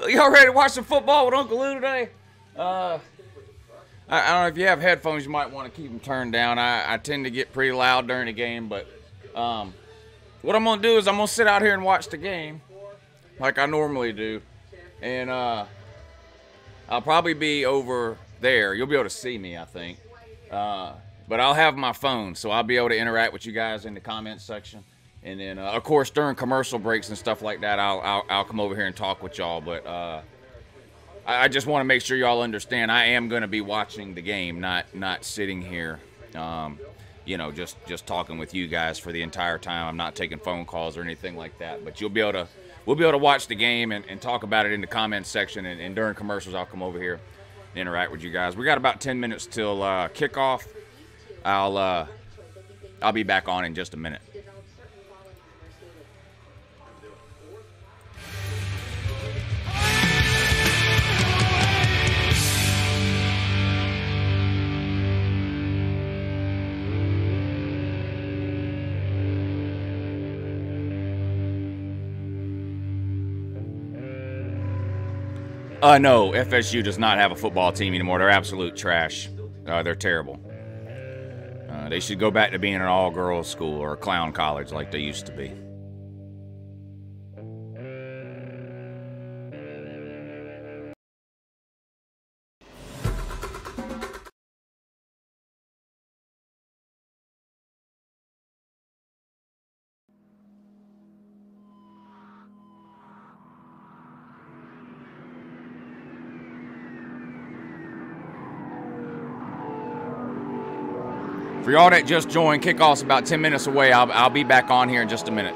Y'all ready to watch some football with Uncle Lou today? I don't know if you have headphones, you might want to keep them turned down. I tend to get pretty loud during the game, but what I'm going to do is I'm going to sit out here and watch the game like I normally do. And I'll probably be over there. You'll be able to see me, I think. But I'll have my phone, so I'll be able to interact with you guys in the comments section. And then, of course, during commercial breaks and stuff like that, I'll come over here and talk with y'all. But I just want to make sure y'all understand I am going to be watching the game, not sitting here, you know, just talking with you guys for the entire time. I'm not taking phone calls or anything like that. But we'll be able to watch the game and talk about it in the comments section. And during commercials, I'll come over here and interact with you guys. We got about 10 minutes till kickoff. I'll be back on in just a minute. No, FSU does not have a football team anymore. They're absolute trash. They're terrible. They should go back to being an all-girls school or a clown college like they used to be. For y'all that just joined, kickoff's about 10 minutes away. I'll be back on here in just a minute.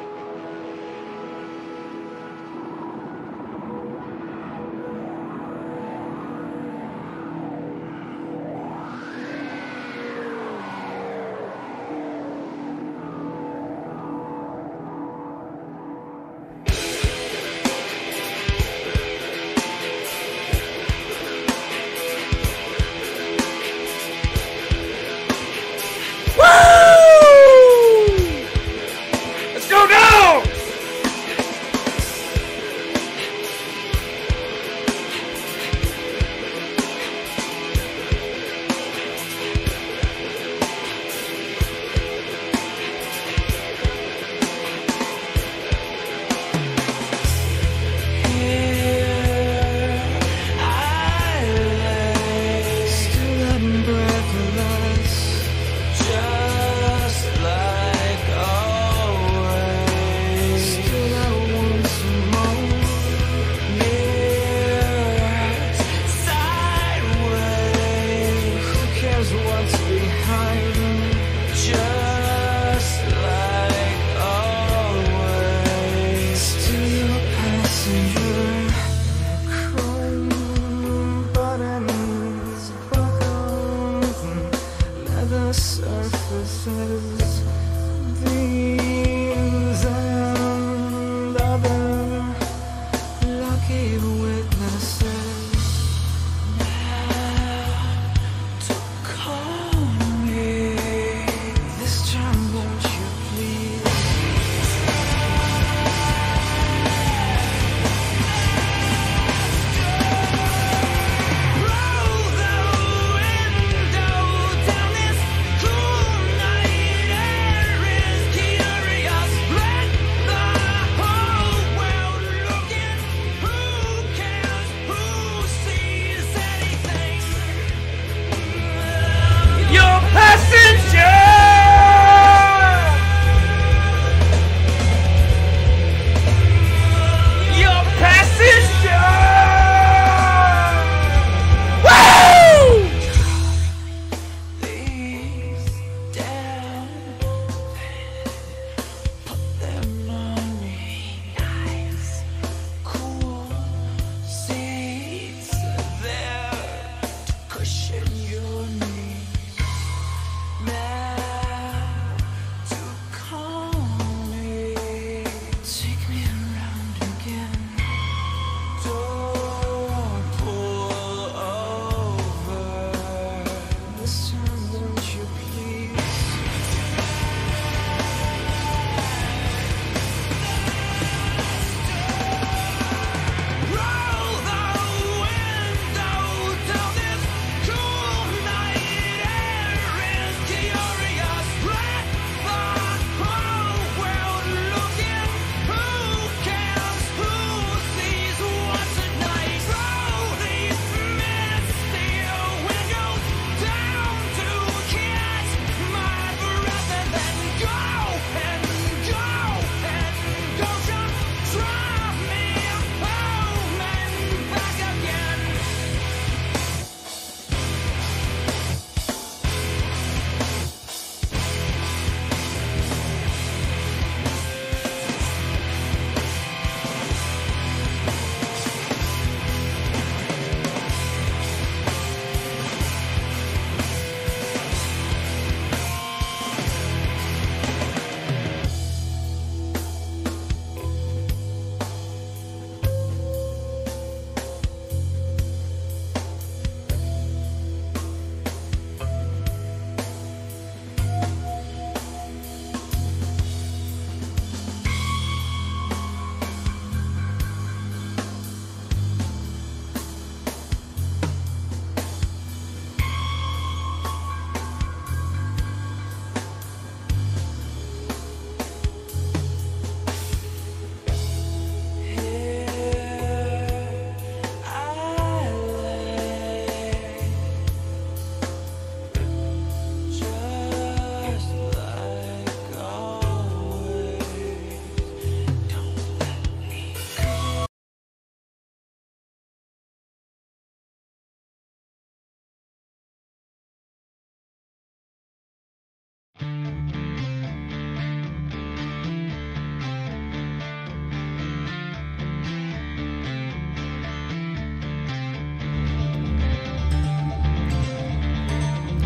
Who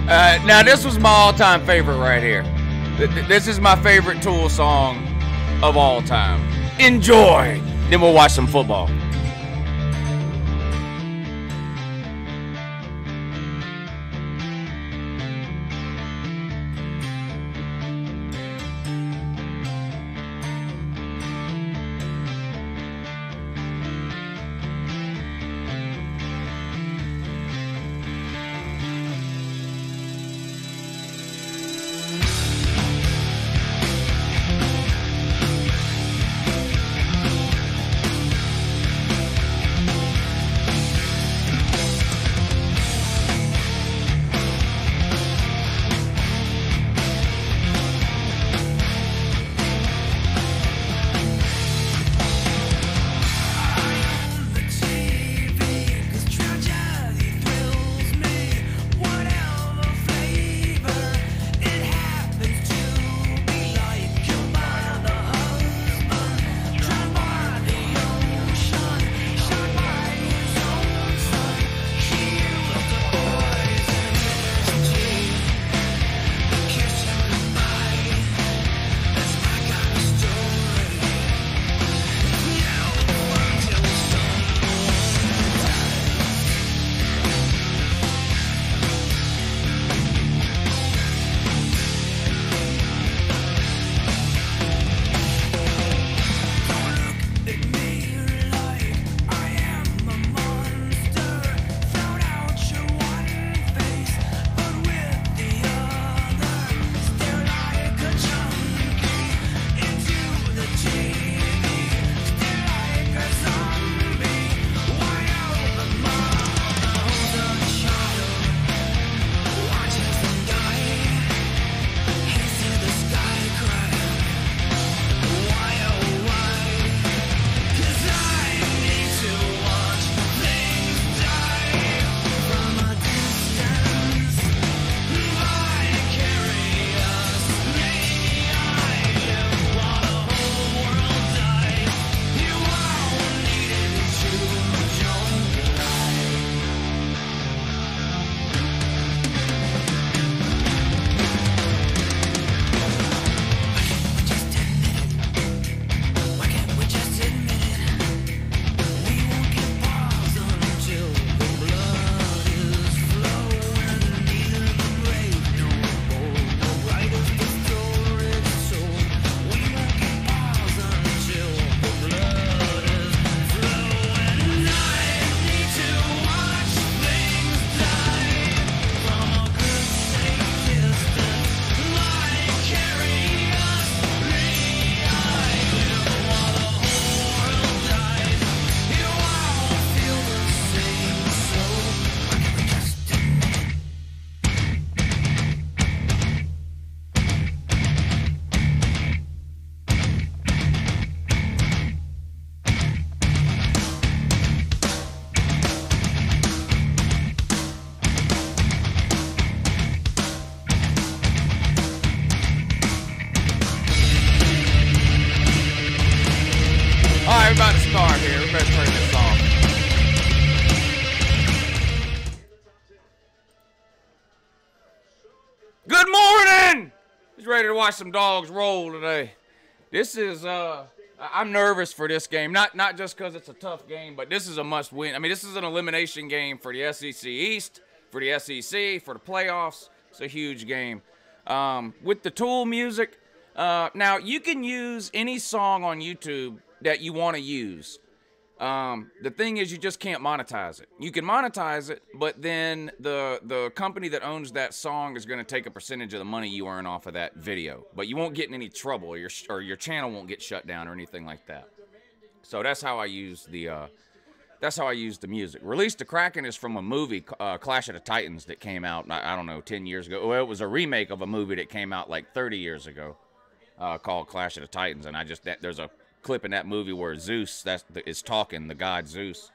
Now this was my all-time favorite right here. This is my favorite Tool song of all time. Enjoy. Then we'll watch some football. We're about to start here. We better turn this off. Good morning! Just ready to watch some dogs roll today. This is, I'm nervous for this game. Not just because it's a tough game, but this is a must-win. I mean, this is an elimination game for the SEC East, for the SEC, for the playoffs. It's a huge game. With the Tool music, now you can use any song on YouTube that you want to use. The thing is, you just can't monetize it. You can monetize it, but then the company that owns that song is going to take a percentage of the money you earn off of that video. But you won't get in any trouble, or your channel won't get shut down or anything like that. So that's how I use the music. Release the Kraken is from a movie, Clash of the Titans, that came out, I don't know, 10 years ago. Well, it was a remake of a movie that came out like 30 years ago, called Clash of the Titans. And there's a clip in that movie where Zeus is talking, the god Zeus,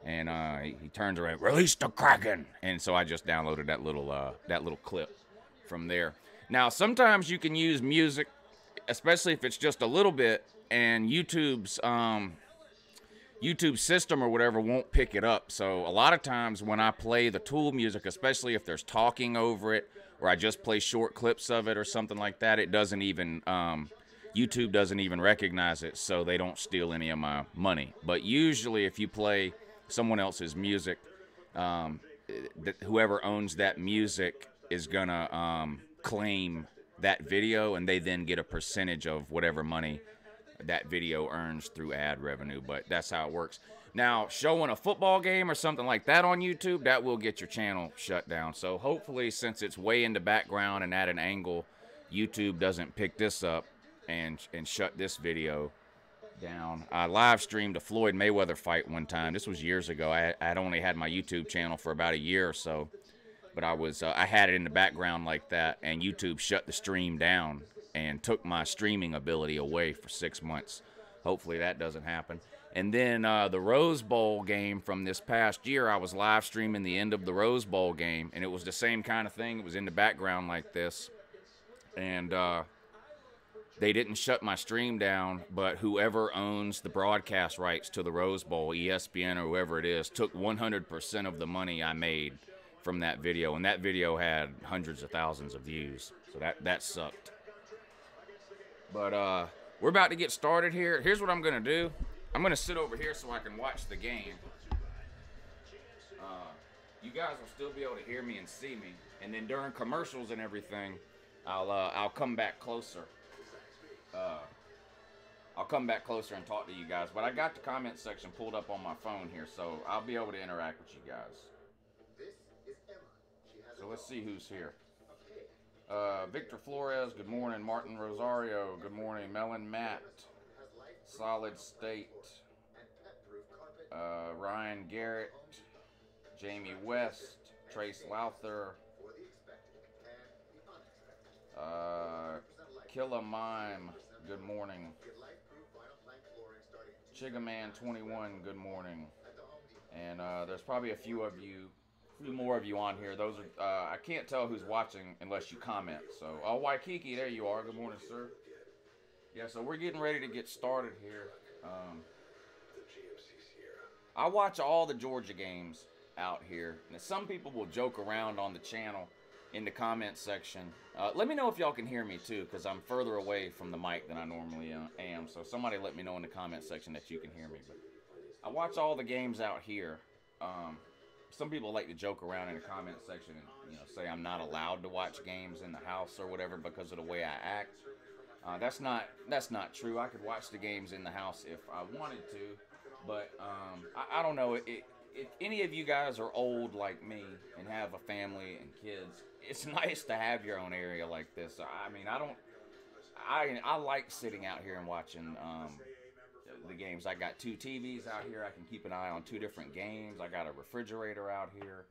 and he turns around, release the Kraken, and so I just downloaded that little clip from there. Now sometimes you can use music, especially if it's just a little bit, and YouTube's YouTube system or whatever won't pick it up. So a lot of times when I play the Tool music, especially if there's talking over it or I just play short clips of it or something like that, it doesn't even YouTube doesn't even recognize it, so they don't steal any of my money. But usually if you play someone else's music, whoever owns that music is gonna claim that video, and they then get a percentage of whatever money that video earns through ad revenue. But that's how it works. Now, showing a football game or something like that on YouTube, that will get your channel shut down. So hopefully, since it's way in the background and at an angle, YouTube doesn't pick this up and shut this video down. I live streamed a Floyd Mayweather fight one time. This was years ago. I'd only had my YouTube channel for about a year or so, but I had it in the background like that, and YouTube shut the stream down and took my streaming ability away for 6 months. Hopefully that doesn't happen. And then the Rose Bowl game from this past year, I was live streaming the end of the Rose Bowl game, and it was the same kind of thing. It was in the background like this, and they didn't shut my stream down, but whoever owns the broadcast rights to the Rose Bowl, ESPN or whoever it is, took 100% of the money I made from that video, and that video had hundreds of thousands of views, so that sucked. But we're about to get started here. Here's what I'm going to do. I'm going to sit over here so I can watch the game. You guys will still be able to hear me and see me, and then during commercials and everything, I'll come back closer. I'll come back closer and talk to you guys. But I got the comment section pulled up on my phone here, so I'll be able to interact with you guys. So let's see who's here. Victor Flores, good morning. Martin Rosario, good morning. Melon Matt, Solid State. Ryan Garrett, Jamie West, Trace Louther, Killa Mime, good morning. Chigaman 21, good morning. And there's probably a few more of you on here. Those are I can't tell who's watching unless you comment. So, oh, Waikiki, there you are. Good morning, sir. Yeah, so we're getting ready to get started here. I watch all the Georgia games out here. Now, some people will joke around on the channel in the comment section. Let me know if y'all can hear me too, because I'm further away from the mic than I normally am. So somebody let me know in the comment section that you can hear me. But I watch all the games out here. Some people like to joke around in the comment section and say I'm not allowed to watch games in the house or whatever because of the way I act. That's not true. I could watch the games in the house if I wanted to, but I don't know. If any of you guys are old like me and have a family and kids, it's nice to have your own area like this. I mean, I like sitting out here and watching the games. I got 2 TVs out here. I can keep an eye on 2 different games. I got a refrigerator out here.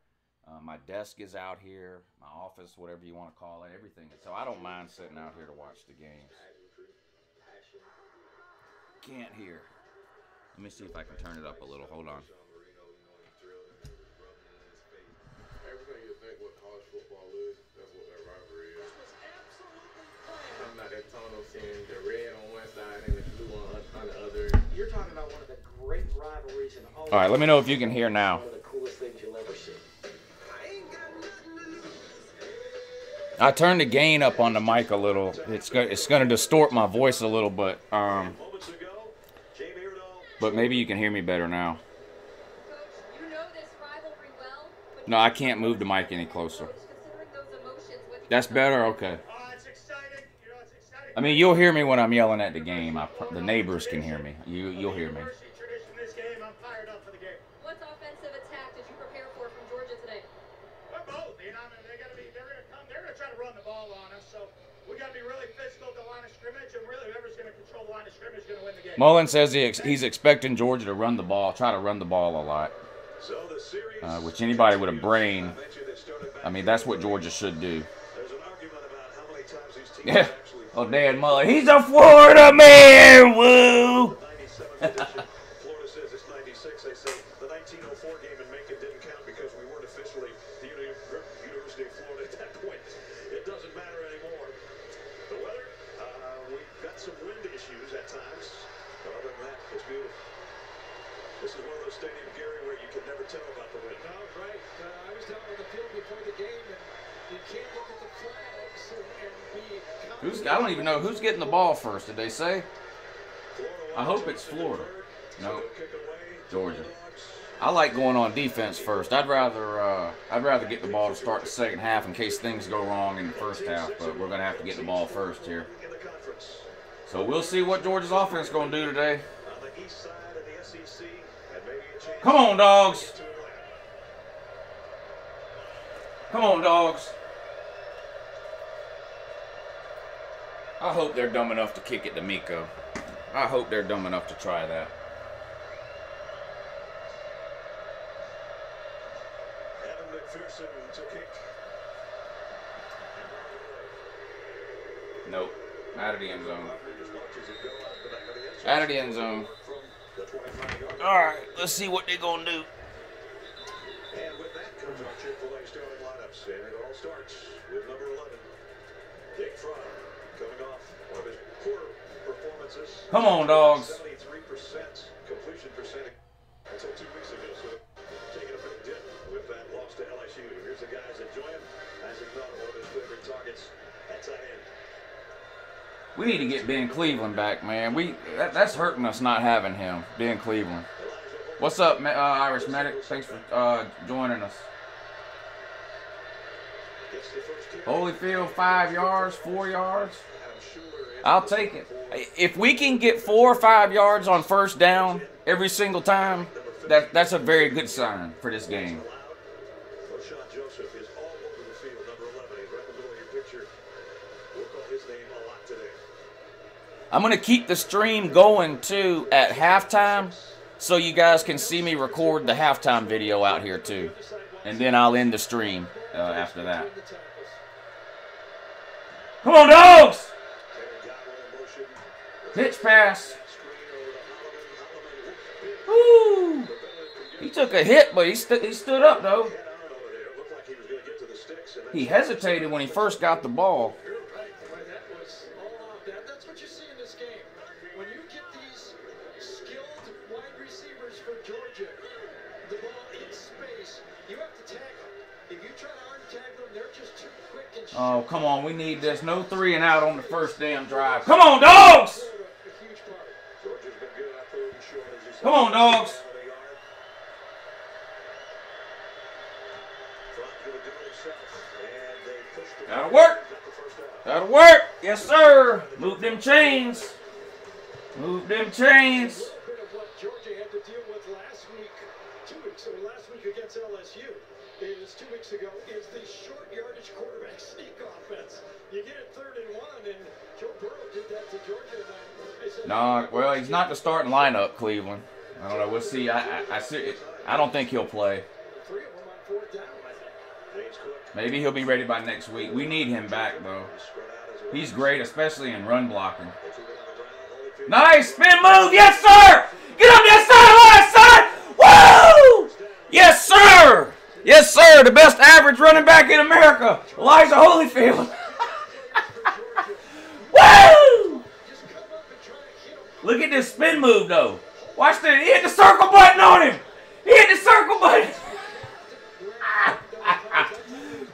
My desk is out here. My office, whatever you want to call it, everything. So I don't mind sitting out here to watch the games. Can't hear. Let me see if I can turn it up a little. Hold on. Everything you think what college football is, that's what that rivalry is. Talking about that tunnel, seeing the red on one side and the blue on the other. You're talking about one of the great rivalries in all. All right, let me know if you can hear now. One of the coolest things you'll ever see. I turned the gain up on the mic a little. It's going to distort my voice a little, but maybe you can hear me better now. You know this rivalry well, but No, I can't move the mic any closer. considering those emotions with That's better? Okay. It's exciting. It's exciting. I mean, you'll hear me when I'm yelling at the game. The neighbors can hear me. You'll hear me. Tradition this game. I'm fired up for the game. What offensive attack did you prepare for from Georgia today? We're both. They're gonna try to run the ball on us. So we gotta be really physical at the line of scrimmage, and really whoever's gonna control the line of scrimmage is gonna win the game. Mullen says he's expecting Georgia to run the ball, try to run the ball a lot. Which anybody with a brain, I mean, that's what Georgia should do. Yeah. Oh, Dan Mullen, he's a Florida man, woo! Florida says it's 96. They say the 1904 game in Macon didn't count because we weren't officially the University of Florida at that point. It doesn't matter anymore. The weather, we've got some wind issues at times, but other than that, it's beautiful. This is one of those stadiums, Gary, where you can never tell about the wind. No, right. I was down on the field before the game, and I don't even know who's getting the ball first. Did they say? I hope it's Florida. No, Georgia. I like going on defense first. I'd rather get the ball to start the second half in case things go wrong in the first half. But we're gonna have to get the ball first here. So we'll see what Georgia's offense is gonna do today. Come on, dogs. Come on, dogs. I hope they're dumb enough to kick it to Miko. I hope they're dumb enough to try that. Nope. Out of the end zone. Out of the end zone. Alright, let's see what they're going to do. And with that comes our Chick-fil-A starting lineups. And it all starts with number 11, Dick Fry, coming off one of his poor performances. Come on, dogs. 73% completion percentage until 2 weeks ago. So taking a big dip with that loss to LSU. Here's the guys enjoying Isaac Miller, one of his favorite targets at tight end. We need to get Ben Cleveland back, man. That's hurting us not having him, Ben Cleveland. What's up, Irish Medic? Thanks for joining us. Holyfield, 5 yards, 4 yards. I'll take it. If we can get 4 or 5 yards on first down every single time, that's a very good sign for this game. I'm going to keep the stream going, too, at halftime, so you guys can see me record the halftime video out here, too. And then I'll end the stream after that. Come on, dogs! Pitch pass. Woo! He took a hit, but he stood up, though. He hesitated when he first got the ball. Oh, come on. We need this. No 3 and out on the first damn drive. Come on, dogs! Come on, dogs. That'll work. That'll work. Yes, sir. Move them chains. Move them chains. Georgia had to deal with last week against LSU. Is 2 weeks ago is the short yardage quarterback sneak offense. You get it 3rd and 1, and Joe Burrow did that to Georgia. No, well, he's not the starting lineup, Cleveland. I don't know. We'll see. I don't think he'll play. 3 of them on 4th down. Maybe he'll be ready by next week. We need him back, though. He's great, especially in run blocking. Nice spin move. Yes, sir. Get up that sideline, son. Woo! Yes, sir. Yes, sir. The best average running back in America, Elijah Holyfield. Woo! Look at this spin move, though. Watch this. He hit the circle button on him. He hit the circle button.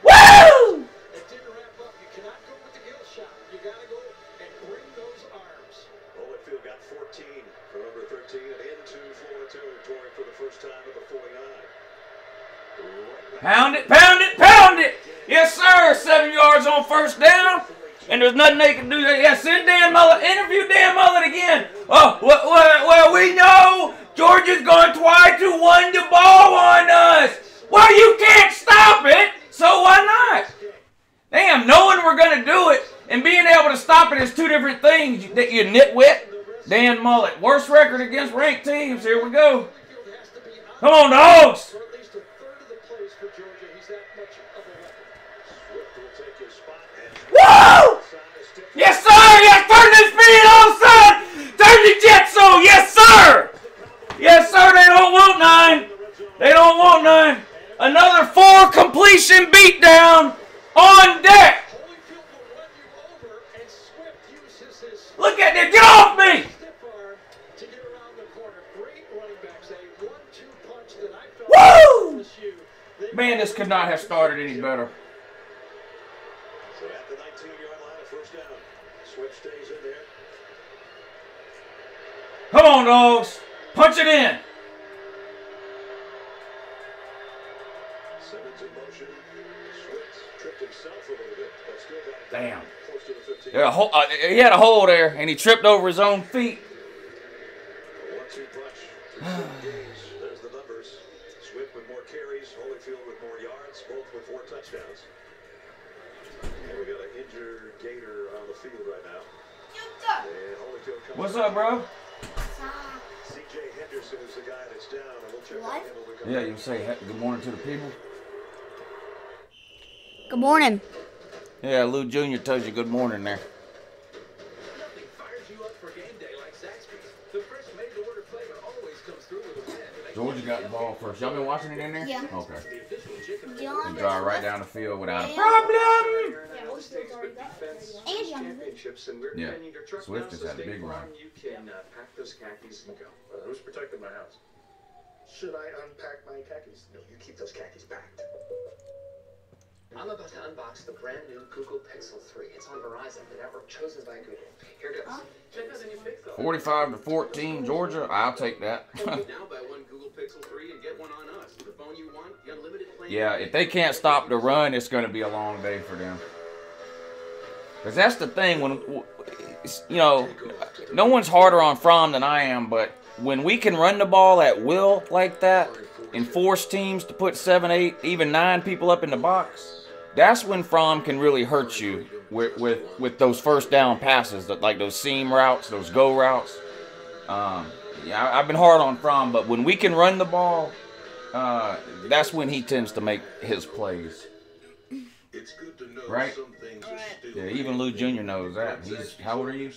Woo! It didn't wrap up. You cannot go with the gill shot. You got to go and bring those arms. Holyfield got 14 for number 13 and into Florida territory for the first time at the 49. Pound it, pound it, pound it. Yes, sir. 7 yards on first down. And there's nothing they can do. Yeah, send Dan Mullet. Interview Dan Mullet again. Oh, well, we know Georgia's going to try to win the ball on us. Well, you can't stop it. So why not? Damn, knowing we're going to do it and being able to stop it is 2 different things. You nitwit. Dan Mullet. Worst record against ranked teams. Here we go. Come on, dogs. Woo! Yes, sir! Yes, turn this speed on, son! Turn the jets on! Yes, sir! Yes, sir, they don't want none. They don't want none. Another 4 completion beatdown on deck. Look at that. Get off me! Woo! Man, this could not have started any better. Come on, dogs. Punch it in. Simmons in motion. Swift tripped himself a little bit, but still got it Damn. close to the 15. Yeah, he had a hole there, and he tripped over his own feet. 1-2 punch. Games. There's the numbers. Swift with more carries, Holyfield with more yards, both with 4 touchdowns. And we got an injured Gator on the field right now. And Holyfield comes. What's up, bro? C.J. Henderson is the guy that's down, and we'll check on him when we come Yeah, back. you say good morning to the people. Good morning. Yeah, Lou Jr. tells you good morning there. Nothing fires you up for game day like Zaxby's. The fresh made-to-order flavor always comes through with a win. Georgia got the ball first. Y'all been watching it in there? Yeah. Okay. The official chicken John They drive right down the field without a And- problem. And John. Championships, and we're Yeah. in your truck Swift now, has so had a State big Farm, run. You can pack those khakis and go. Who's protecting my house? Should I unpack my khakis? No, you keep those khakis packed. I'm about to unbox the brand new Google Pixel 3. It's on Verizon, the network chosen by Google. Here goes. Check out the new Pixel. 45-14, Georgia. I'll take that. Now buy one Google Pixel 3 and get one on us. The phone you want, the unlimited plan. Yeah, if they can't stop the run, it's going to be a long day for them. Because that's the thing. When, you know, no one's harder on Fromm than I am, but when we can run the ball at will like that and force teams to put 7, 8, even 9 people up in the box, that's when Fromm can really hurt you with those first down passes, like those seam routes, those go routes. Yeah, I've been hard on Fromm, but when we can run the ball, that's when he tends to make his plays. It's good to know Right? some things are still Yeah, even Lou Jr. knows that. How old are you?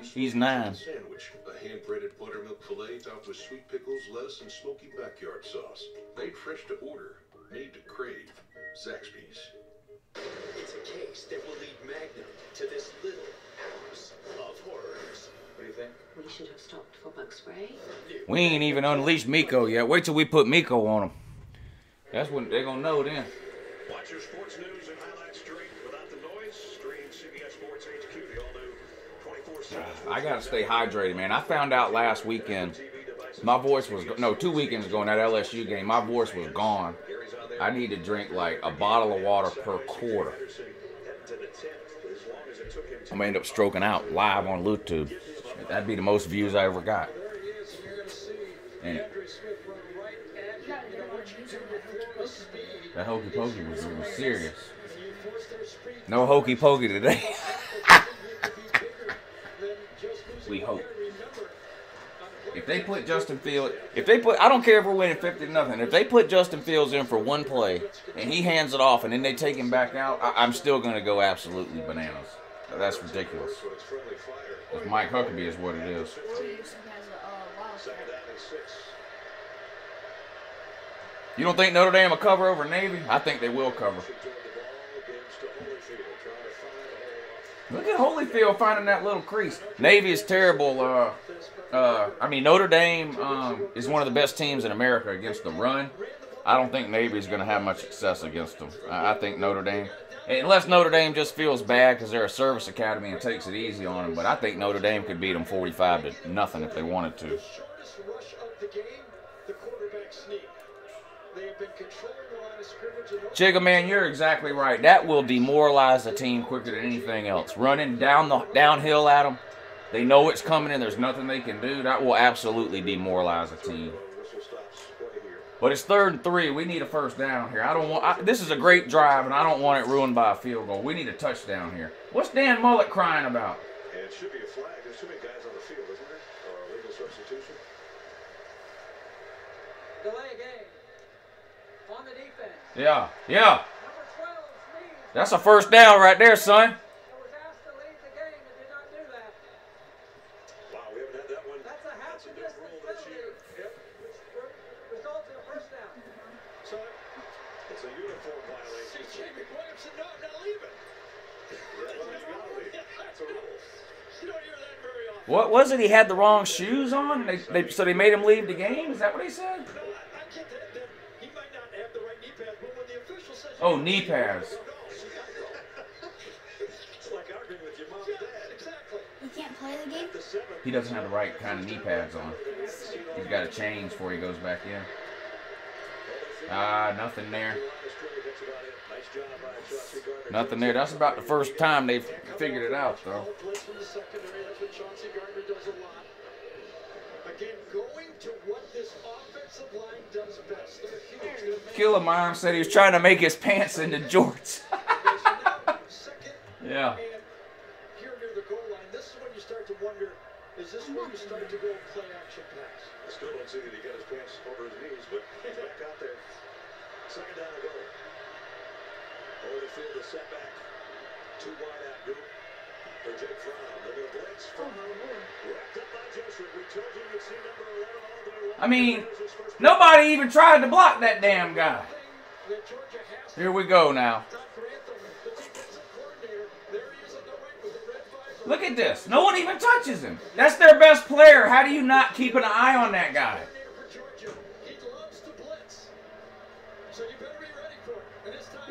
He's 9. Sandwich, a hand-breaded buttermilk fillet topped with sweet pickles, lettuce, and smoky backyard sauce. Made fresh to order, made to crave. Zaxby's. It's a case that will lead Magnum to this little house of horrors. What do you think? We should have stopped for bug spray. We ain't even unleashed Miko yet. Wait till we put Miko on him. That's when they're going to know then. Watch your sports news and highlights straight without the noise. Stream CBS Sports HQ, the all-new 24/7. I got to stay hydrated, man. I found out last weekend my voice was, no, 2 weekends ago in that LSU game, my voice was gone. I need to drink like a bottle of water per quarter. I'm going to end up stroking out live on YouTube. That'd be the most views I ever got. There he is, and you're going to see And Andrew Smith run right at you. You know what you do with flawless speed. that hokey pokey was serious. You force their speed. No hokey pokey today. We hope. If they put Justin Fields, I don't care if we're winning 50-0. If they put Justin Fields in for one play and he hands it off and then they take him back out, I'm still going to go absolutely bananas. That's ridiculous. If Mike Huckabee is what it is. You don't think Notre Dame will cover over Navy? I think they will cover. Look at Holyfield finding that little crease. Navy is terrible. I mean, Notre Dame is one of the best teams in America against the run. I don't think Navy is going to have much success against them. I think Notre Dame, unless Notre Dame just feels bad because they're a service academy and takes it easy on them, but I think Notre Dame could beat them 45-0 if they wanted to. The shortest rush of the game, the quarterback sneak. They have been controlling the line of scrimmage. Chigga, man, you're exactly right. That will demoralize a team quicker than anything else. Running downhill at them, they know it's coming and there's nothing they can do. That will absolutely demoralize a team. But it's 3rd and 3. We need a first down here. This is a great drive, and I don't want it ruined by a field goal. We need a touchdown here. What's Dan Mullet crying about? And it should be a flag. There's too many guys on the field, isn't there? Or a legal substitution. Delay game. On the defense. Yeah. Number 12 leads. That's a first down right there, son. Was asked to lead the game and did not do that. Wow, we haven't had that one. That's a half That's a a big distance rule this penalty. year. Yep. Which results in a first down. So, It's a uniform violation. C.J. McWilliams said, no, I'm not leaving. Yeah, well, you gotta leave. That's a rule. You don't hear that very often. What was it? He had the wrong shoes on, so they made him leave the game? Is that what he said? No, I get that. He might not have the right knee pads, but when the official says... Oh, knee pads. It's like arguing with your mom and dad. Exactly. You can't play the game? The 7 He doesn't have the right kind of knee pads on. He's got to change before he goes back in. Nothing there. Nothing there. That's about the first time they've figured it out, though. Killer Mom said he was trying to make his pants into jorts. Yeah. Here near the goal line, this is when you start to wonder, is this where you start to go play action pass? I still don't see that he got his pants over his knees, but he's back out there. Second down to go. Over the field, a setback. Two wide out group for Jake Fromm. Look at the blitz. Fromm wrapped up by Jessup. We told you you'd see number 11 all day long. I mean, nobody even tried to block that damn guy. Here we go now. Look at this. No one even touches him. That's their best player. How do you not keep an eye on that guy?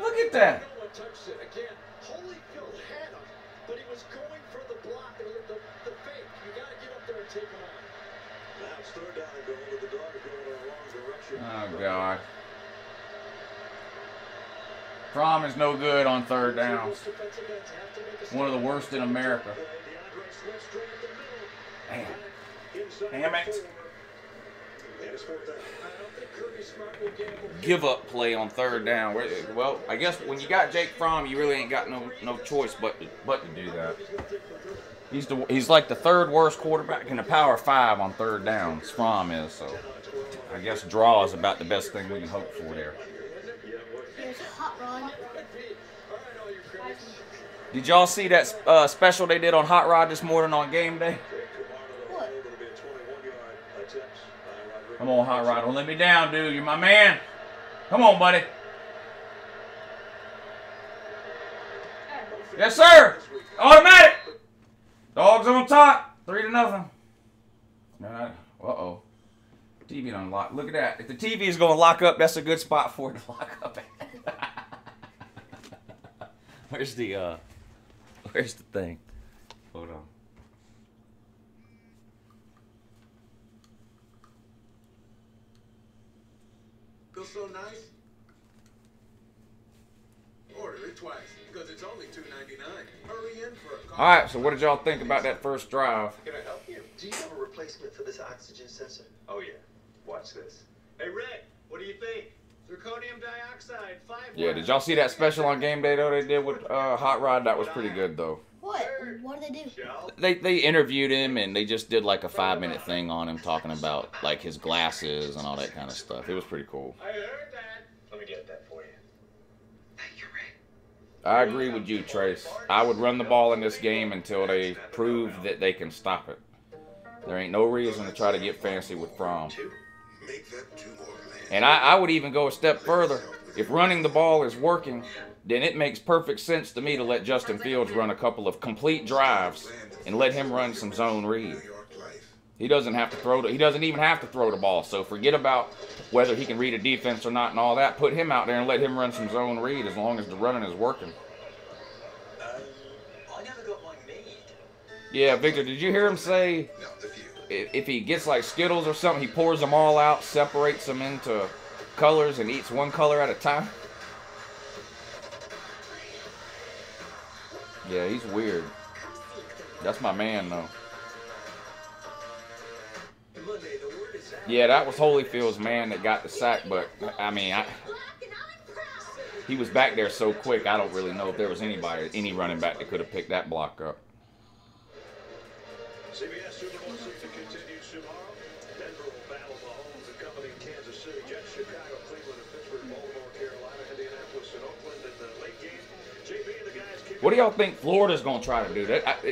Look at that. Oh, God. Fromm is no good on third down. One of the worst in America. Damn. Damn it. Give up play on third down. Well, I guess when you got Jake Fromm, you really ain't got no choice but to do that. He's like the third worst quarterback in the Power 5 on third downs. Fromm is, so I guess draw is about the best thing we can hope for there. Here's Hot Rod. Did y'all see that special they did on Hot Rod this morning on game day? What? Come on, Hot Rod. Don't let me down, dude. You're my man. Come on, buddy. Yes, sir. Automatic. Dogs on top. 3-0. Uh-oh. TV done lock. Look at that. If the TV is going to lock up, that's a good spot for it to lock up. Where's the thing? Hold on. Feels so nice. Order it twice because it's only $2.99. Hurry in for a call. All right, so what did y'all think about that first drive? Can I help you? Do you have a replacement for this oxygen sensor? Oh yeah. Watch this. Hey, Rick, what do you think? Zirconium dioxide, 5. Yeah, did y'all see that special on game day though they did with Hot Rod? That was pretty good though. What? What did they do? They interviewed him and they just did like a 5-minute thing on him talking about like his glasses and all that kind of stuff. It was pretty cool. I heard that. Let me get that for you. Thank you, Rick. I agree with you, Trace. I would run the ball in this game until they prove that they can stop it. There ain't no reason to try to get fancy with Fromm. And I would even go a step further. If running the ball is working, then it makes perfect sense to me to let Justin Fields run a couple of complete drives and let him run some zone read. He doesn't have to throw. He doesn't even have to throw the ball. So forget about whether he can read a defense or not and all that. Put him out there and let him run some zone read as long as the running is working. I never got my meat. Yeah, Victor, did you hear him say if he gets like Skittles or something, he pours them all out, separates them into colors, and eats one color at a time? Yeah, he's weird. That's my man, though. Yeah, that was Holyfield's man that got the sack, but, I mean, he was back there so quick, I don't really know if there was any running back that could have picked that block up. CBS Super Bowl season continues tomorrow. Denver will battle Mahomes and company in Kansas City, Jets, Chicago, Cleveland, and Pittsburgh, Baltimore, Carolina, Indianapolis, and Oakland in the late game. JB and the guys kick. What do y'all think Florida's going to try to do?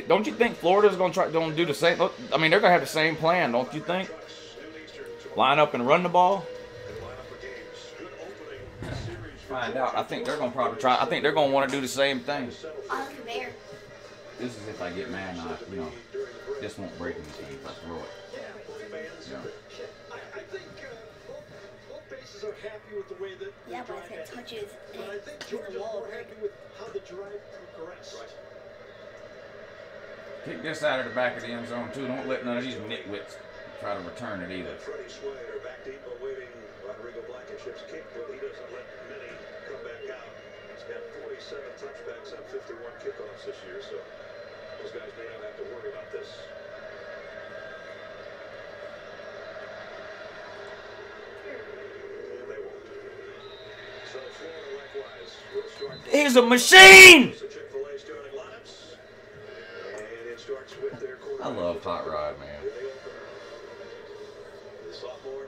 Don't you think Florida's going to do the same? I mean, they're going to have the same plan, don't you think? Line up and run the ball? Find out. I think they're going to probably try. I think they're going to want to do the same thing. On the bear. This is if I get mad, this won't break anything if I throw it. Yeah. I think both bases are happy with the way that Yeah, but if it touches but I think Georgia's more happy with how the drive progressed. Kick this out of the back of the end zone, too. Don't let none of these nitwits try to return it either. Freddie Swain back deep awaiting Rodrigo Blankenship's kick, but he doesn't let many come back out. He's got 47 touchbacks on 51 kickoffs this year, so those guys may not have to worry about this. And they won't. So Florida likewise will start. He's a machine! Chick-fil-A starting lineups. And it starts with their quarterback. I love Hot Rod, man. The sophomore,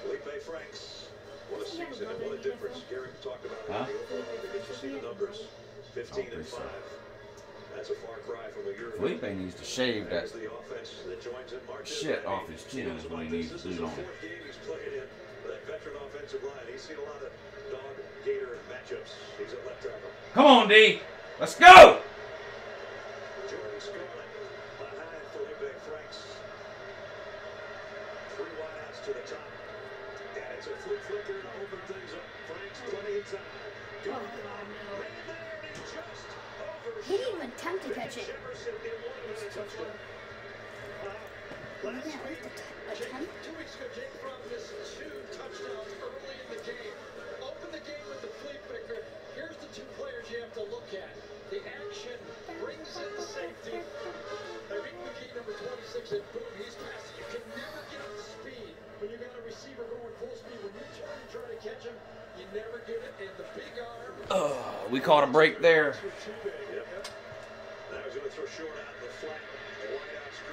Felipe Franks. What a season and what a difference. Gary talked about it. Did you see the numbers? 15 and 5. That's a far cry from a year ago. Felipe needs to shave that The offense that joins in March shit off his chin is what he needs to do on it. Game he's played in that veteran offensive line. He's seen a lot of dog gator matchups. He's at left tackle. Come on, D. Let's go! Jordan Scotland behind Felipe Franks. 3 wideouts to the top. And it's a flicker to open things up. Franks plenty of time. Oh, God, no. He didn't even attempt to catch it. Last Yeah, week, attempt. 2 weeks ago, Jake Fromm missed 2 touchdowns early in the game. Open the game with the flea flicker. Here's the 2 players you have to look at. The action brings in the safety. Eric McKee, number 26, and boom, he's passing. You can never get up to speed when you got a receiver going full speed. When you turn and try to catch him, you never get it. And the big arm. We caught a break there.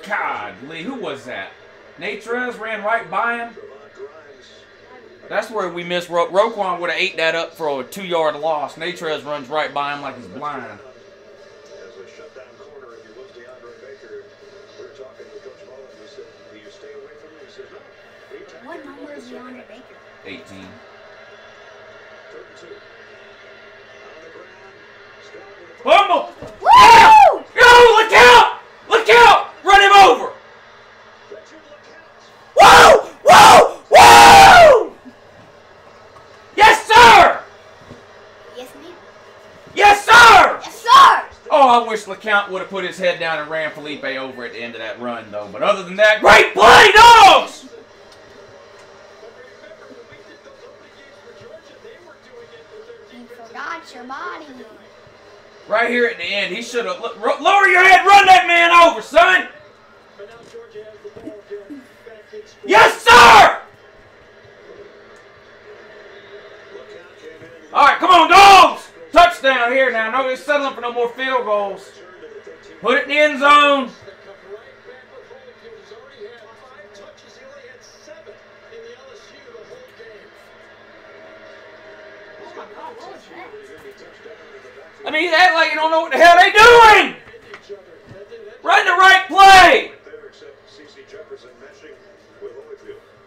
God, Lee, who was that? Natrez ran right by him. That's where we missed. Roquan would have ate that up for a 2-yard loss. Natrez runs right by him like he's blind. As a shutdown corner, if you lose DeAndre Baker, we were talking with Coach Mullen. He said, do you stay away from him? He said, no. What number is DeAndre Baker? 18. 32. On the ground. Fumble! Woo! Yo, look out! Look out! Run him over! Whoa! Whoa! Whoa! Yes, sir! Yes, ma'am. Yes, sir! Yes, sir! Oh, I wish LeCount would have put his head down and ran Felipe over at the end of that run, though. But other than that, great play, dogs! You forgot your body. Right here at the end, he should have lower your head, run that man over, son. Yes, sir. All right, come on, dogs. Touchdown here now. Nobody's settling for no more field goals. Put it in the end zone. I mean, act like you don't know what the hell they doing. Run the right play.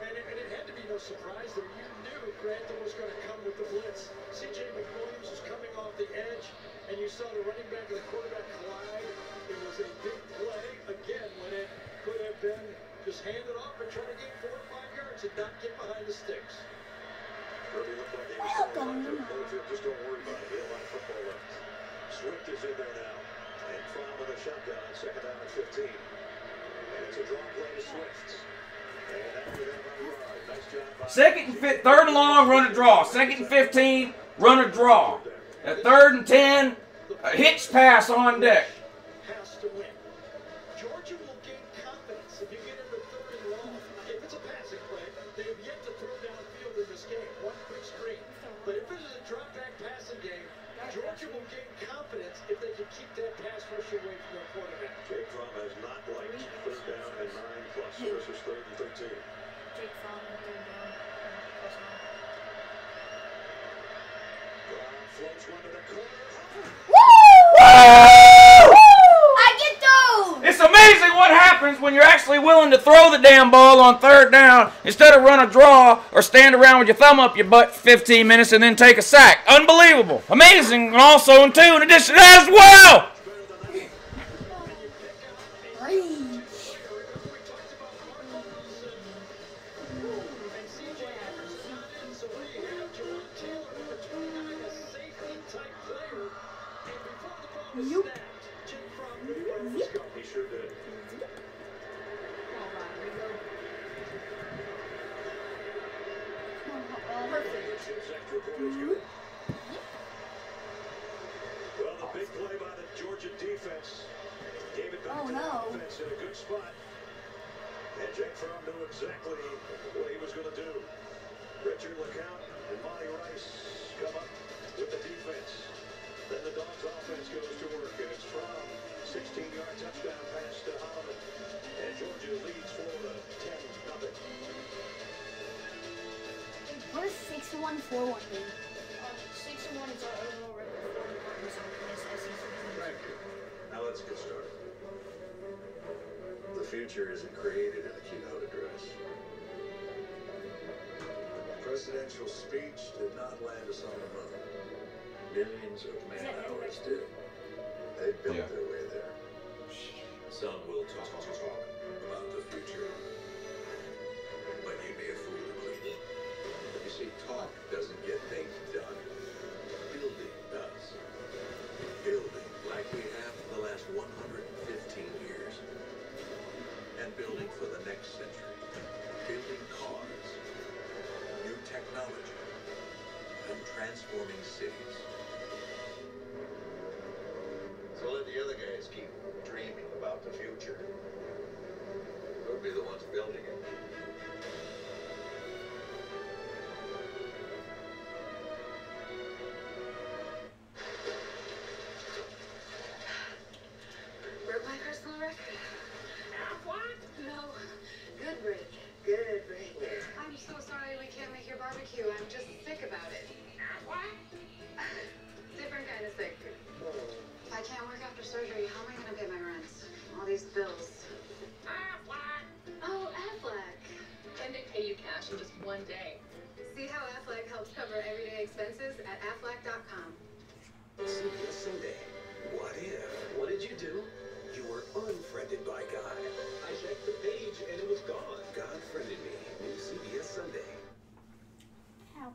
And it had to be no surprise that you knew Grantham was going to come with the blitz. C.J. McWilliams was coming off the edge, and you saw the running back and the quarterback collide. It was a big play, again, when it could have been just handed off and try to gain 4 or 5 yards and not get behind the sticks. Just don't worry about it. He had a lot of football left. Swift is in there now. And Fromm with a shotgun on 2nd down and 15. And it's a draw play to Swift. And after that, nice job by 2nd and 3rd and long, run a draw. 2nd and 15, run a draw. At 3rd and 10, a hitch pass on deck. Has to win. Georgia will gain confidence if you get into 3rd and long. If it's a passing play, they have yet to throw downfield in this game. 1 quick screen. But if it is a drop back passing game, Georgia will gain confidence if they can keep that pass rush away from their quarterback. Jake Fromm has not liked 3rd down and 9 plus. So this is 3rd and 13. Jake Fromm, 3rd down. Floats one to the corner. Woo! I get those! It's amazing what happens when you're actually willing to throw the damn ball on 3rd down instead of run a draw or stand around with your thumb up your butt for 15 minutes and then take a sack. Unbelievable. Amazing. And also, in addition to that as well. Jake Fromm, Chip's extra point is good. Well, the big play by the Georgia defense gave it back to the offense in a good spot. And Jake Fromm knew exactly what he was going to do. Richard LeCount and Monty Rice come up with the defense. Then the Dogs offense goes to work, and it's Fromm, 16-yard touchdown pass to Holloman. And Georgia leads Florida 10-0. What does 6-1-4-1 mean? 6-1 is our overall record for the partners on this SEC. Right. Now let's get started. The future isn't created in a keynote address. Presidential speech did not land us on the moon. Millions of man-hours did. They built their way there. Some will talk about the future, but you'd be a fool to believe it. You see, talk doesn't get things done. Building does. Building like we have for the last 115 years. And building for the next century. Building cars, new technology, and transforming cities. So let the other guys keep dreaming about the future. We'll be the ones building it. Broke my personal record. What? No. Good break. Good break. I'm so sorry we can't make your barbecue. I'm just sick about it. What? Different kind of sick. If I can't work after surgery, how am I going to pay my rent? All these bills. Oh, Affleck. Can they pay you cash in just one day? See how Affleck helps cover everyday expenses at Affleck.com. CBS Sunday. What if? What did you do? You were unfriended by God. I checked the page and it was gone. God friended me. New CBS Sunday. 9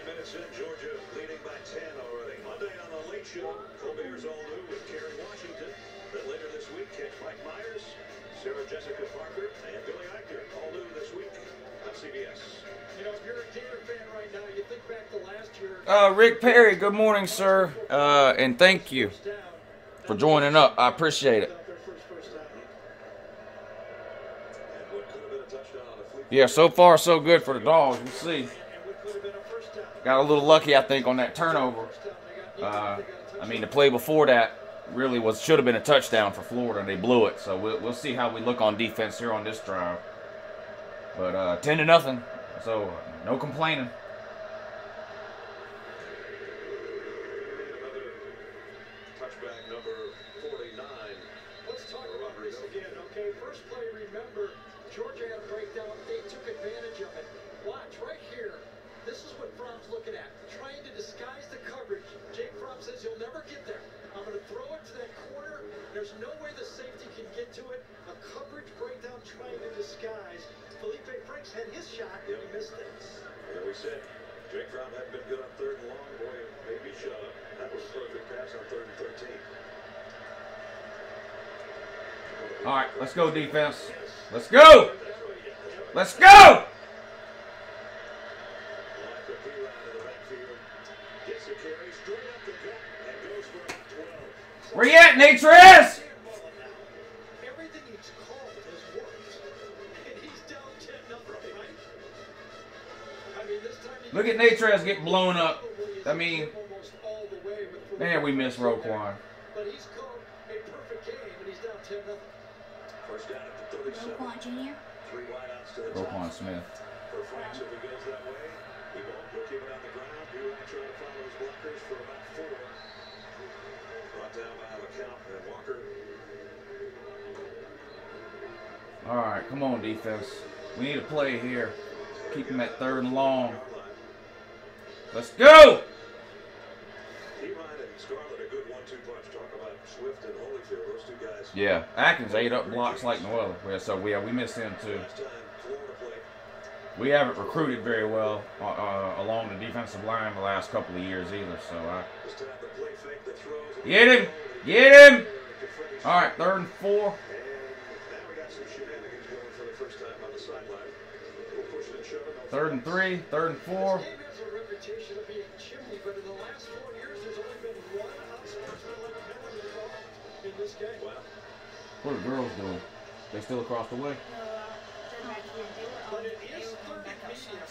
minutes in, Georgia leading by 10 already. Monday on the Late Show, Colbert's All New with Kerry Washington. Then later this week, catch Mike Myers, Sarah Jessica Parker, and Billy Eichner. All new this week on CBS. You know, if you're a Gator fan right now, you think back to last year. Rick Perry, good morning, sir. And thank you for joining up. I appreciate it. Yeah, so far so good for the Dogs. We'll see. Got a little lucky, I think, on that turnover. I mean, the play before that really should have been a touchdown for Florida, and they blew it. So we'll see how we look on defense here on this drive. But 10-0, so no complaining. Touchback number 49. Let's talk about this again, okay? First play, remember, Georgia had a breakdown. They took advantage of it. Watch right here. This is what Fromm's looking at. Trying to disguise the coverage. Jake Fromm says you'll never get there. I'm going to throw it to that corner. There's no way the safety can get to it. A coverage breakdown trying to disguise. Felipe Franks had his shot, and he missed it. Yeah, we said Jake Fromm hadn't been good on 3rd and long. Boy, maybe shut up. That was a perfect pass on 3rd and 13. All right, let's go, defense. Let's go. Let's go. Where you at, Natrez? Everything he's called has worked. And he's down 10-0, right? I mean, this time Look at Natrez get blown up. I mean, man, we miss Roquan. But he's called a perfect game, and he's down 10-0. First down at the 37. Roquan Jr. 3 wideouts to the Roquan Smith. For Franks, if he goes that way, he won't. He'll keep it on the ground. He will try to follow his blockers for about 4. Brought down by LeCount and Walker. All right, come on, defense. We need a play here. Keep him at 3rd and long. Let's go! He and Scarlett a good 1-2 punch. Talk about Swift and Holyfield. Those 2 guys. Yeah, Atkins ate up blocks like no other. Yeah, so we missed him too. Last time Florida played. We haven't recruited very well along the defensive line the last couple of years either. So This time the play fake, the throws. get him, get him. All right, 3rd and 4. And now we got some shenanigans going for the first time on the sideline. We'll push it and shove it. 3rd and 3, 3rd and 4. This game has a reputation of being chimney, but in the last 4 years, there's only been one unsportsmanlike penalty call in this game. Wow. What are the girls doing? They still across the way? But it is 3rd and medium,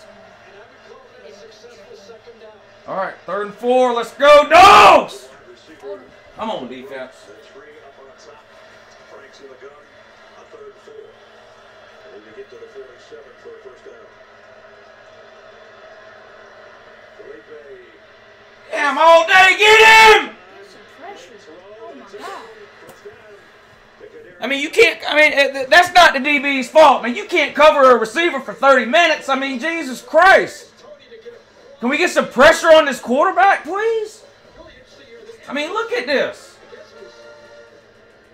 and I would call it a successful second down. All right, 3rd and 4. Let's go, Dogs! Come on, defense. Three up on top. Frank's in the gun on 3rd and 4. And we get to the 47 for a first down. Yeah, I'm all day. Get him! Oh my God. I mean, you can't. I mean, that's not the DB's fault. I mean, you can't cover a receiver for 30 minutes. I mean, Jesus Christ. Can we get some pressure on this quarterback, please? I mean, look at this.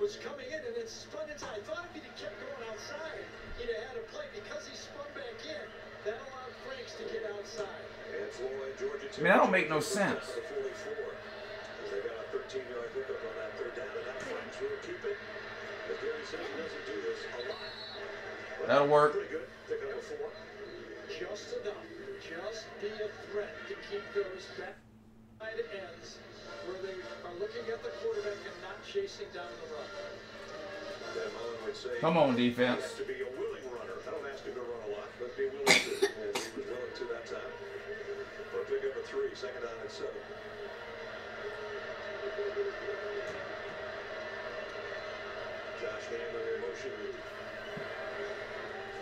Was coming in and then spun inside. I thought if he'd have kept going outside, he'd have had a play. Because he spun back in, that allowed Franks to get outside. I mean, that don't make no sense. They got a 13-yard pickup on that 3rd down, and now Franks will keep it. But Gary says he doesn't do this a lot. That'll work. Pretty good. Pick up a 4. Just enough. Just be a threat to keep those backside ends where they are looking at the quarterback and not chasing down the run. Come on, defense. To be a willing runner. I don't ask him to run a lot, but be willing to. And he was willing to that time. But pick up a 3, 2nd down and 7. Josh Hamler in motion.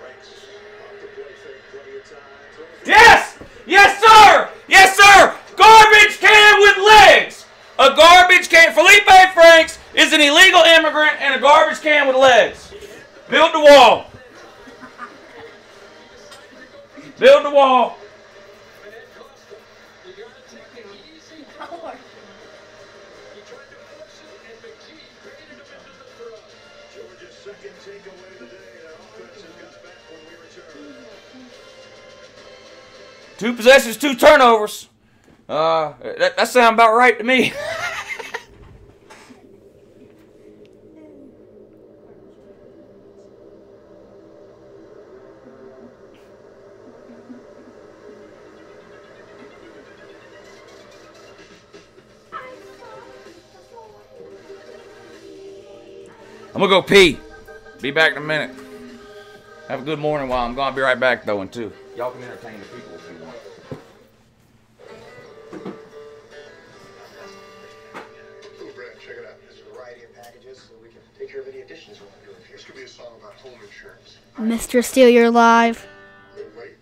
Franks off the play fake, plenty of time. Yes! Yes, sir! Yes, sir! Garbage can with legs! A garbage can. Felipe Franks is an illegal immigrant and a garbage can with legs. Build the wall. Build the wall. Georgia's second takeaway today. Their offense has got back when we return. 2 possessions, 2 turnovers. That sounds about right to me. I'm gonna go pee. Be back in a minute. Have a good morning while I'm gonna be right back though, and too. Y'all can entertain the people if you want. Check it out. There's a variety of packages so we can take care of any additions we want to do here. This could be a song about home insurance. Mr. Steele, you're live. Wait,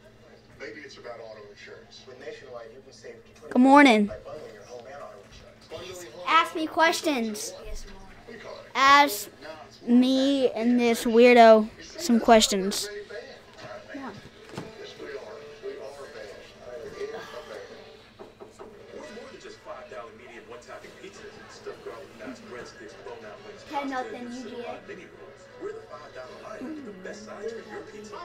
maybe it's about auto insurance. With Nationwide, you can save 20% Good morning. by bundling your home and auto insurance. Ask me questions. Ask me and this weirdo some questions. Come on. Yes, we are. We are bad. We're more than just $5 medium one-topping pizzas and stuffed garlic knots, breadsticks, blown-out wings. Ten nothing, you get. Mini rolls. We're the $5 line with the best size for your pizza. $5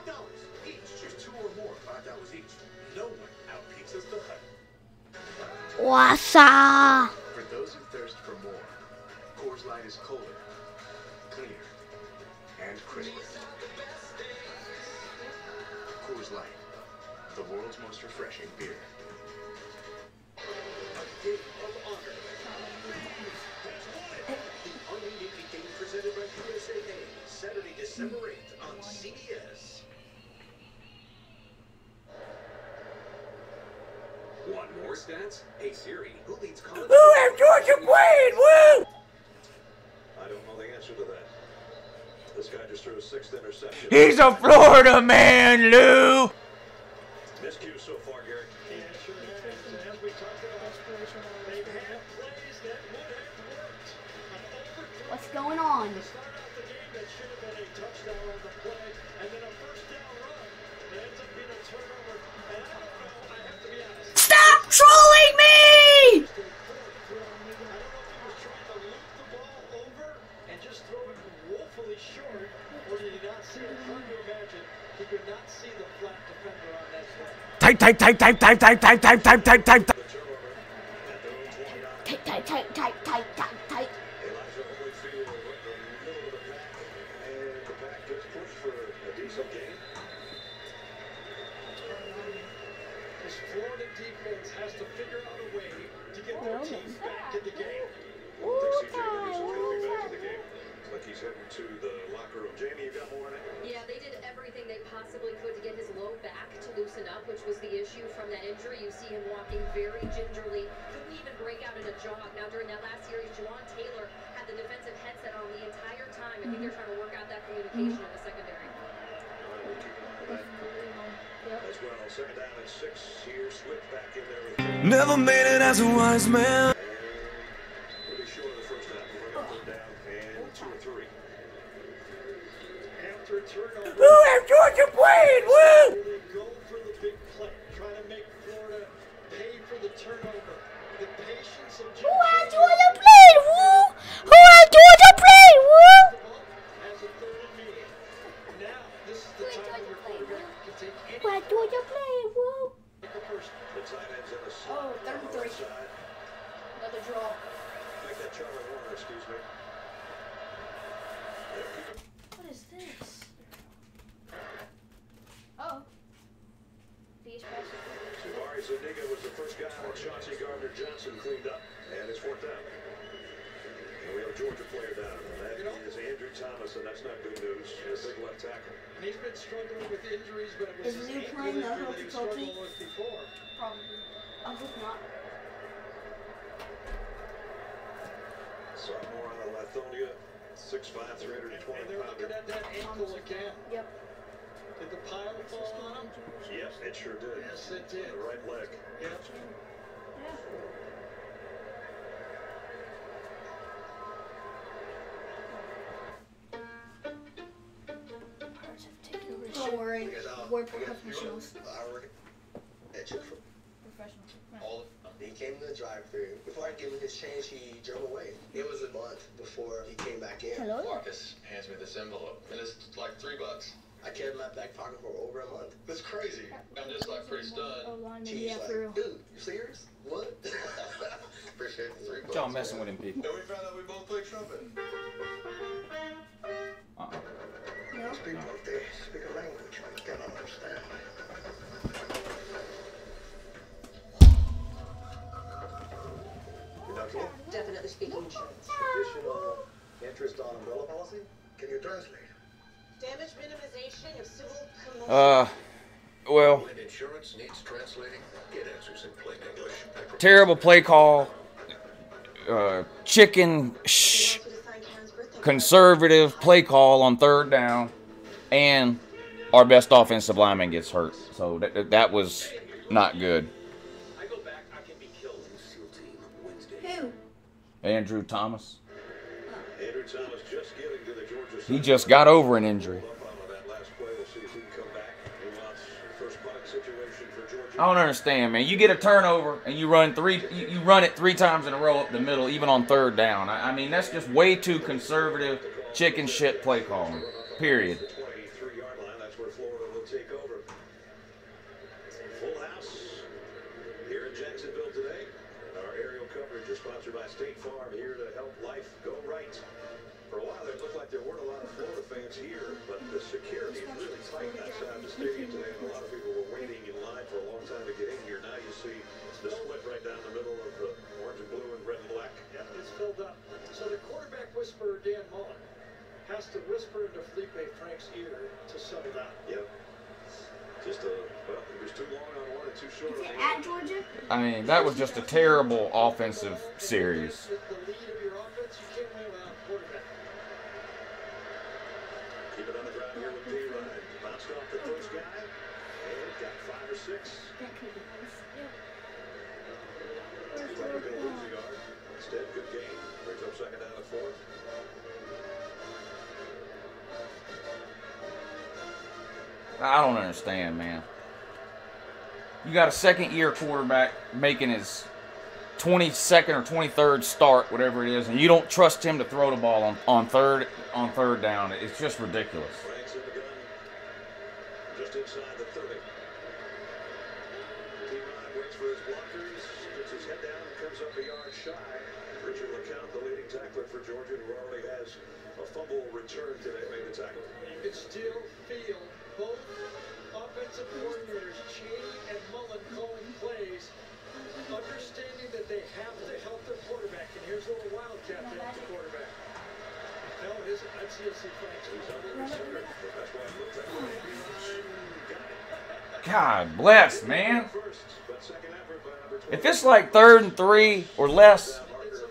each. Choose 2 or more. $5 each. No one out-pizzas the Hut. Wasa. For those who thirst for more, Coors Light is colder, cleaner, and crisper. Coors Light, the world's most refreshing beer. A game of honor. The Army Navy game presented by USAA. Saturday, December 8th on CBS. Want more stats? Hey Siri, who leads college? Who have Georgia played? Woo! I don't know the answer to that. This guy just threw a 6th interception. He's a Florida man, Lou. Miscues so far, Gary. Yeah, sure has. And as we talked about, they've had plays that would have worked. What's going on? To start out the game, that should have been a touchdown on the play, and then a first down run. It ends up being a turnover. And I don't know, I have to be honest. Stop trolling me! I don't know if he was trying to loop the ball over and just throw it woefully short, or did he not see it? Hard to imagine. He could not see the flat defender on that play. Type. Type, type, type, type, type, type, type, type, type, type. Elijah Holyfield right in the middle of the pack, and the pack gets pushed for a decent gain. Florida defense has to figure out a way to get their team back in the game. Dixie Jr. is going to be back in the game. Like he's heading to the locker room. Jamie, you got more on it? Yeah, they did everything they possibly could to get his low back to loosen up, which was the issue from that injury. You see him walking very gingerly. Couldn't even break out in a jog. Now, during that last series, Juwan Taylor had the defensive headset on the entire time. I think they're trying to work out that communication in the secondary. As well, second down and 6 here. Swift back in there with Never made it as a wise man. really short of the first half. We're going to third down and 2 or 3. After a turnover, Who have Georgia played? Woo! they go for the big play, trying to make Florida pay for the turnover. The patience of Who has Georgia played? Woo! Who has Georgia played? Woo! has a third and medium. Now, this is the time where your quarterback can take any Who has Georgia played? Woo! first. The tight ends in the Oh, slot. third and 3. Side. Another draw. Make that Charlie Warner, excuse me. What is this? Oh. Beach basket. Jabari Zuniga was the first guy that Chauncey Gardner-Johnson cleaned up, and it's 4th down. And we have a Georgia player down, and that is Andrew Thomas, and that's not good news. A big left tackle. And he's been struggling with injuries, but it was Is his Lou ankle playing the injury that he was hokey-pokey? struggling with before. Probably. I hope not. Sophomore out of Lithonia, 6'5", 320 And they're looking pounder. at that ankle again. Yep. Did the pile fall on him? Yes, it sure did. Yes, it did. The right leg. Yep. Don't worry. We're professionals. I work at Chick-fil-A. Professional. He came to the drive-thru. Before I gave him his change, he drove away. It was a month before he came back in. Hello? Marcus hands me this envelope, and it's like $3. I kept it in my back pocket for over a month. That's crazy. I'm just like pretty stunned. Oh, lineman, She's yeah, like, for real. dude, you serious? What? Appreciate the $3. Y'all messing with him, people. Then we found out we both play trumpet. No? Speak what they speak a language I cannot understand. You're not kidding? Definitely speaking insurance. Additional interest on umbrella policy? Can you translate? Damage minimization of civil commotion. Well, When insurance needs translating, get answers in plain English. terrible play call. Conservative play call on 3rd down, and our best offensive lineman gets hurt. So that was not good. I go back, I can be killed. SEAL team Wednesday. Who? Andrew Thomas. Andrew Thomas just getting to the Georgia He side. just got over an injury. Up on that last play. We'll see if he can come back. He wants first punting situation for Georgia. I don't understand, man. You get a turnover and you run you run it 3 times in a row up the middle, even on 3rd down. I mean, that's just way too conservative chicken shit play calling. Period. The 23-yard line. That's where Florida will take over. Full house here in Jacksonville today. Our aerial coverage is sponsored by State Farm, here to help life go right. For a while, it looked like there weren't a lot of Florida fans here, but the security is really tight outside the stadium today, and a lot of people were waiting in line for a long time to get in here. Now you see the split right down the middle of the orange and blue and red and black. Yep, it's filled up. So the quarterback whisperer, Dan Mullen, has to whisper into Felipe Frank's ear to settle down. Yep. Just well, it was too long on one and too short Is on it the at other. Georgia? I mean, that was just a terrible offensive series. With the lead of your offense, you can't win without a quarterback. Keep it on the ground here with D. Ryan. Bounced off the first guy and got 5 or 6. That could be nice. Like a big losing yard. Instead, good game. Brings up second down and 4. I don't understand, man. You got a second-year quarterback making his 22nd or 23rd start, whatever it is, and you don't trust him to throw the ball on third down. It's just ridiculous. Frank's in the gun. Just inside the 30. D. Ryan waits for his blockers. Gets his head down and comes up a yard shy. Richard LeCount, the leading tackler for Georgia, who already has a fumble return today, made the tackle. You can still feel both offensive coordinators, Cheney and Mullen, calling God bless, man. If it's like 3rd and 3 or less,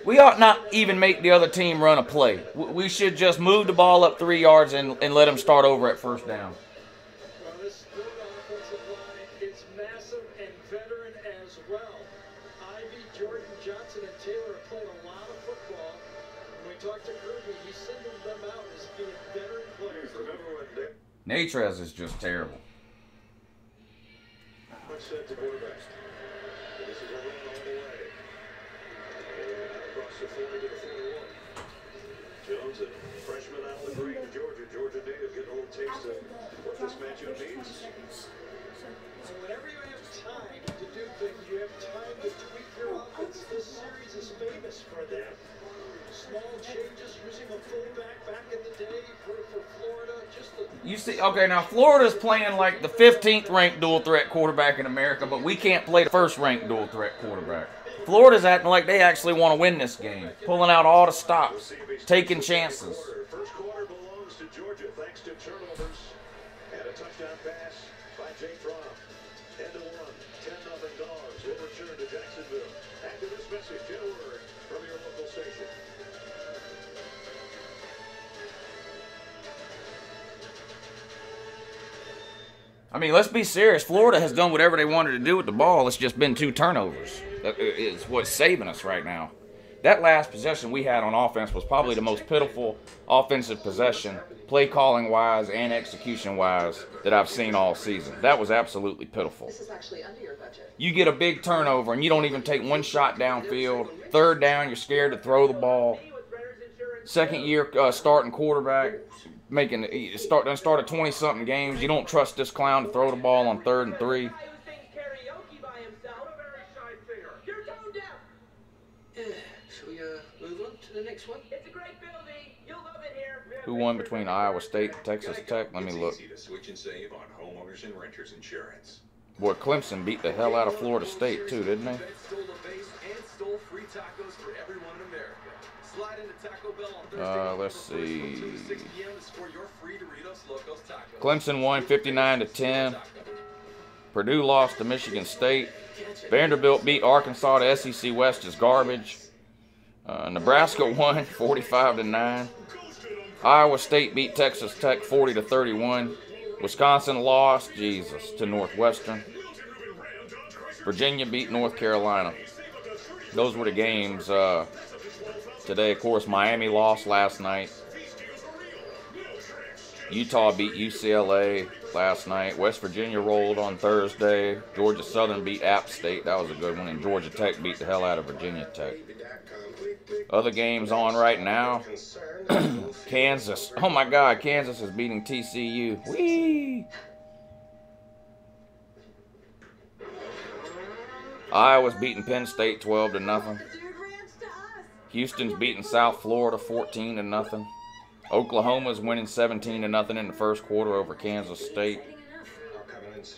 we ought not even make the other team run a play. We should just move the ball up 3 yards and let them start over at 1st down. Well, this offensive line is massive and veteran as well. Ivy, Jordan, Johnson, and Taylor have played a lot of football. When we talked to Kirby, he singled them out as being veteran players. Natrez is just terrible. Set to quarterback. This is a run all the way. And across the 40 to the 41. Jones, a freshman out of the green, Georgia native, getting a little taste of what this matchup means. So whenever you have time to do things, you have time to tweak your offense. This series is famous for that. Small changes, using a fullback back in the day for Florida. You see, okay, now Florida's playing like the 15th ranked dual threat quarterback in America, but we can't play the 1st ranked dual threat quarterback. Florida's acting like they actually want to win this game, pulling out all the stops, taking chances. First quarter belongs to Georgia thanks to turnovers and a touchdown pass by Jay Fromm. 10-1, 10-0 Dogs. Overturned to Jacksonville. After this message, get a word from your local station. I mean, let's be serious. Florida has done whatever they wanted to do with the ball. It's just been 2 turnovers. That is what's saving us right now. That last possession we had on offense was probably the most pitiful offensive possession, play calling wise and execution wise, that I've seen all season. That was absolutely pitiful. This is actually under your budget. You get a big turnover and you don't even take 1 shot downfield. 3rd down, you're scared to throw the ball. 2nd year starting quarterback, started 20-something games. You don't trust this clown to throw the ball on 3rd and 3. Shall we move on to the next one? It's a great building. You'll love it here. Who won between Iowa State and Texas Tech? Let me look. It's easy to switch and save on homeowners and renters insurance. Boy, Clemson beat the hell out of Florida State too, didn't they? Stole the base and stole free tacos for everyone in America. Slide into Taco Bell on Thursday. Let's see. 6 p.m. to score your free Doritos Locos tacos. Clemson won 59-10. Purdue lost to Michigan State. Vanderbilt beat Arkansas. The SEC West is garbage. Nebraska won 45-9. Iowa State beat Texas Tech 40-31. Wisconsin lost, Jesus, to Northwestern. Virginia beat North Carolina. Those were the games today. Of course, Miami lost last night. Utah beat UCLA last night. West Virginia rolled on Thursday. Georgia Southern beat App State. That was a good one. And Georgia Tech beat the hell out of Virginia Tech. Other games on right now. Kansas. Oh my God, Kansas is beating TCU. Whee! Iowa's beating Penn State 12-0. Houston's beating South Florida 14-0. Oklahoma's winning 17-0 in the first quarter over Kansas State.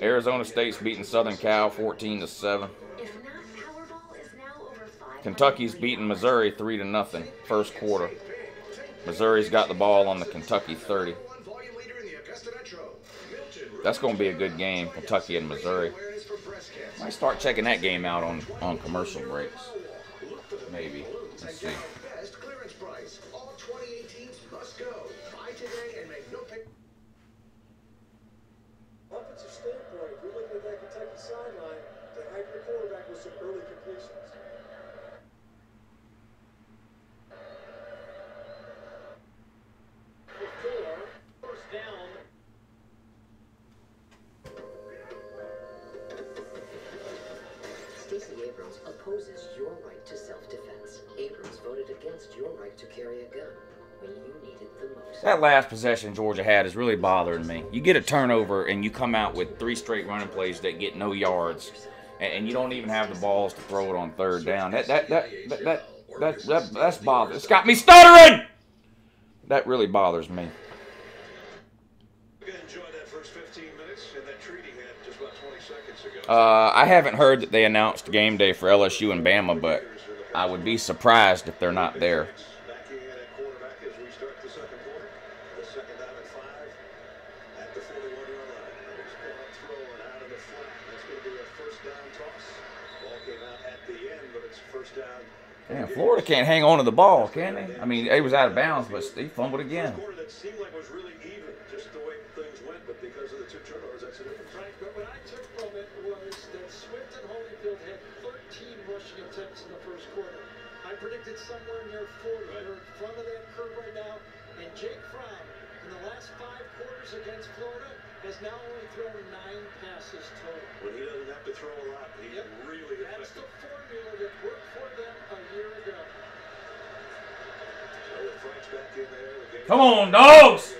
Arizona State's beating Southern Cal 14-7. Kentucky's beating Missouri 3-0 first quarter. Missouri's got the ball on the Kentucky 30. That's going to be a good game, Kentucky and Missouri. Might start checking that game out on commercial breaks. Maybe. Let's see. Offensive standpoint, if you're looking at that Kentucky sideline, to hype the quarterback with some early completions. First down. Stacey Abrams opposes your right to self-defense. Abrams voted against your right to carry a gun when you needed the most. That last possession Georgia had is really bothering me. You get a turnover and you come out with 3 straight running plays that get no yards, and you don't even have the balls to throw it on 3rd down. That's bothering. It's got me stuttering. That really bothers me. I haven't heard that they announced game day for LSU and Bama, but I would be surprised if they're not there. came out at the end, but it's first down. Damn, Florida can't hang on to the ball, can they? I mean, it was out of bounds, but he fumbled again. Quarter that seemed like was really even, just the way things went, but because of the 2 turnovers, that's the difference. Right, but what I took from it was that Swift and Holyfield had 13 rushing attempts in the first quarter. I predicted somewhere near 40. They're in front of that curve right now. And Jake Fromm, in the last 5 quarters against Florida, has now only thrown 9 passes total. When he doesn't have to throw a lot, he's really That's effective. the formula that worked for them a year ago. So with Frank's back in there, the game Come on, dogs!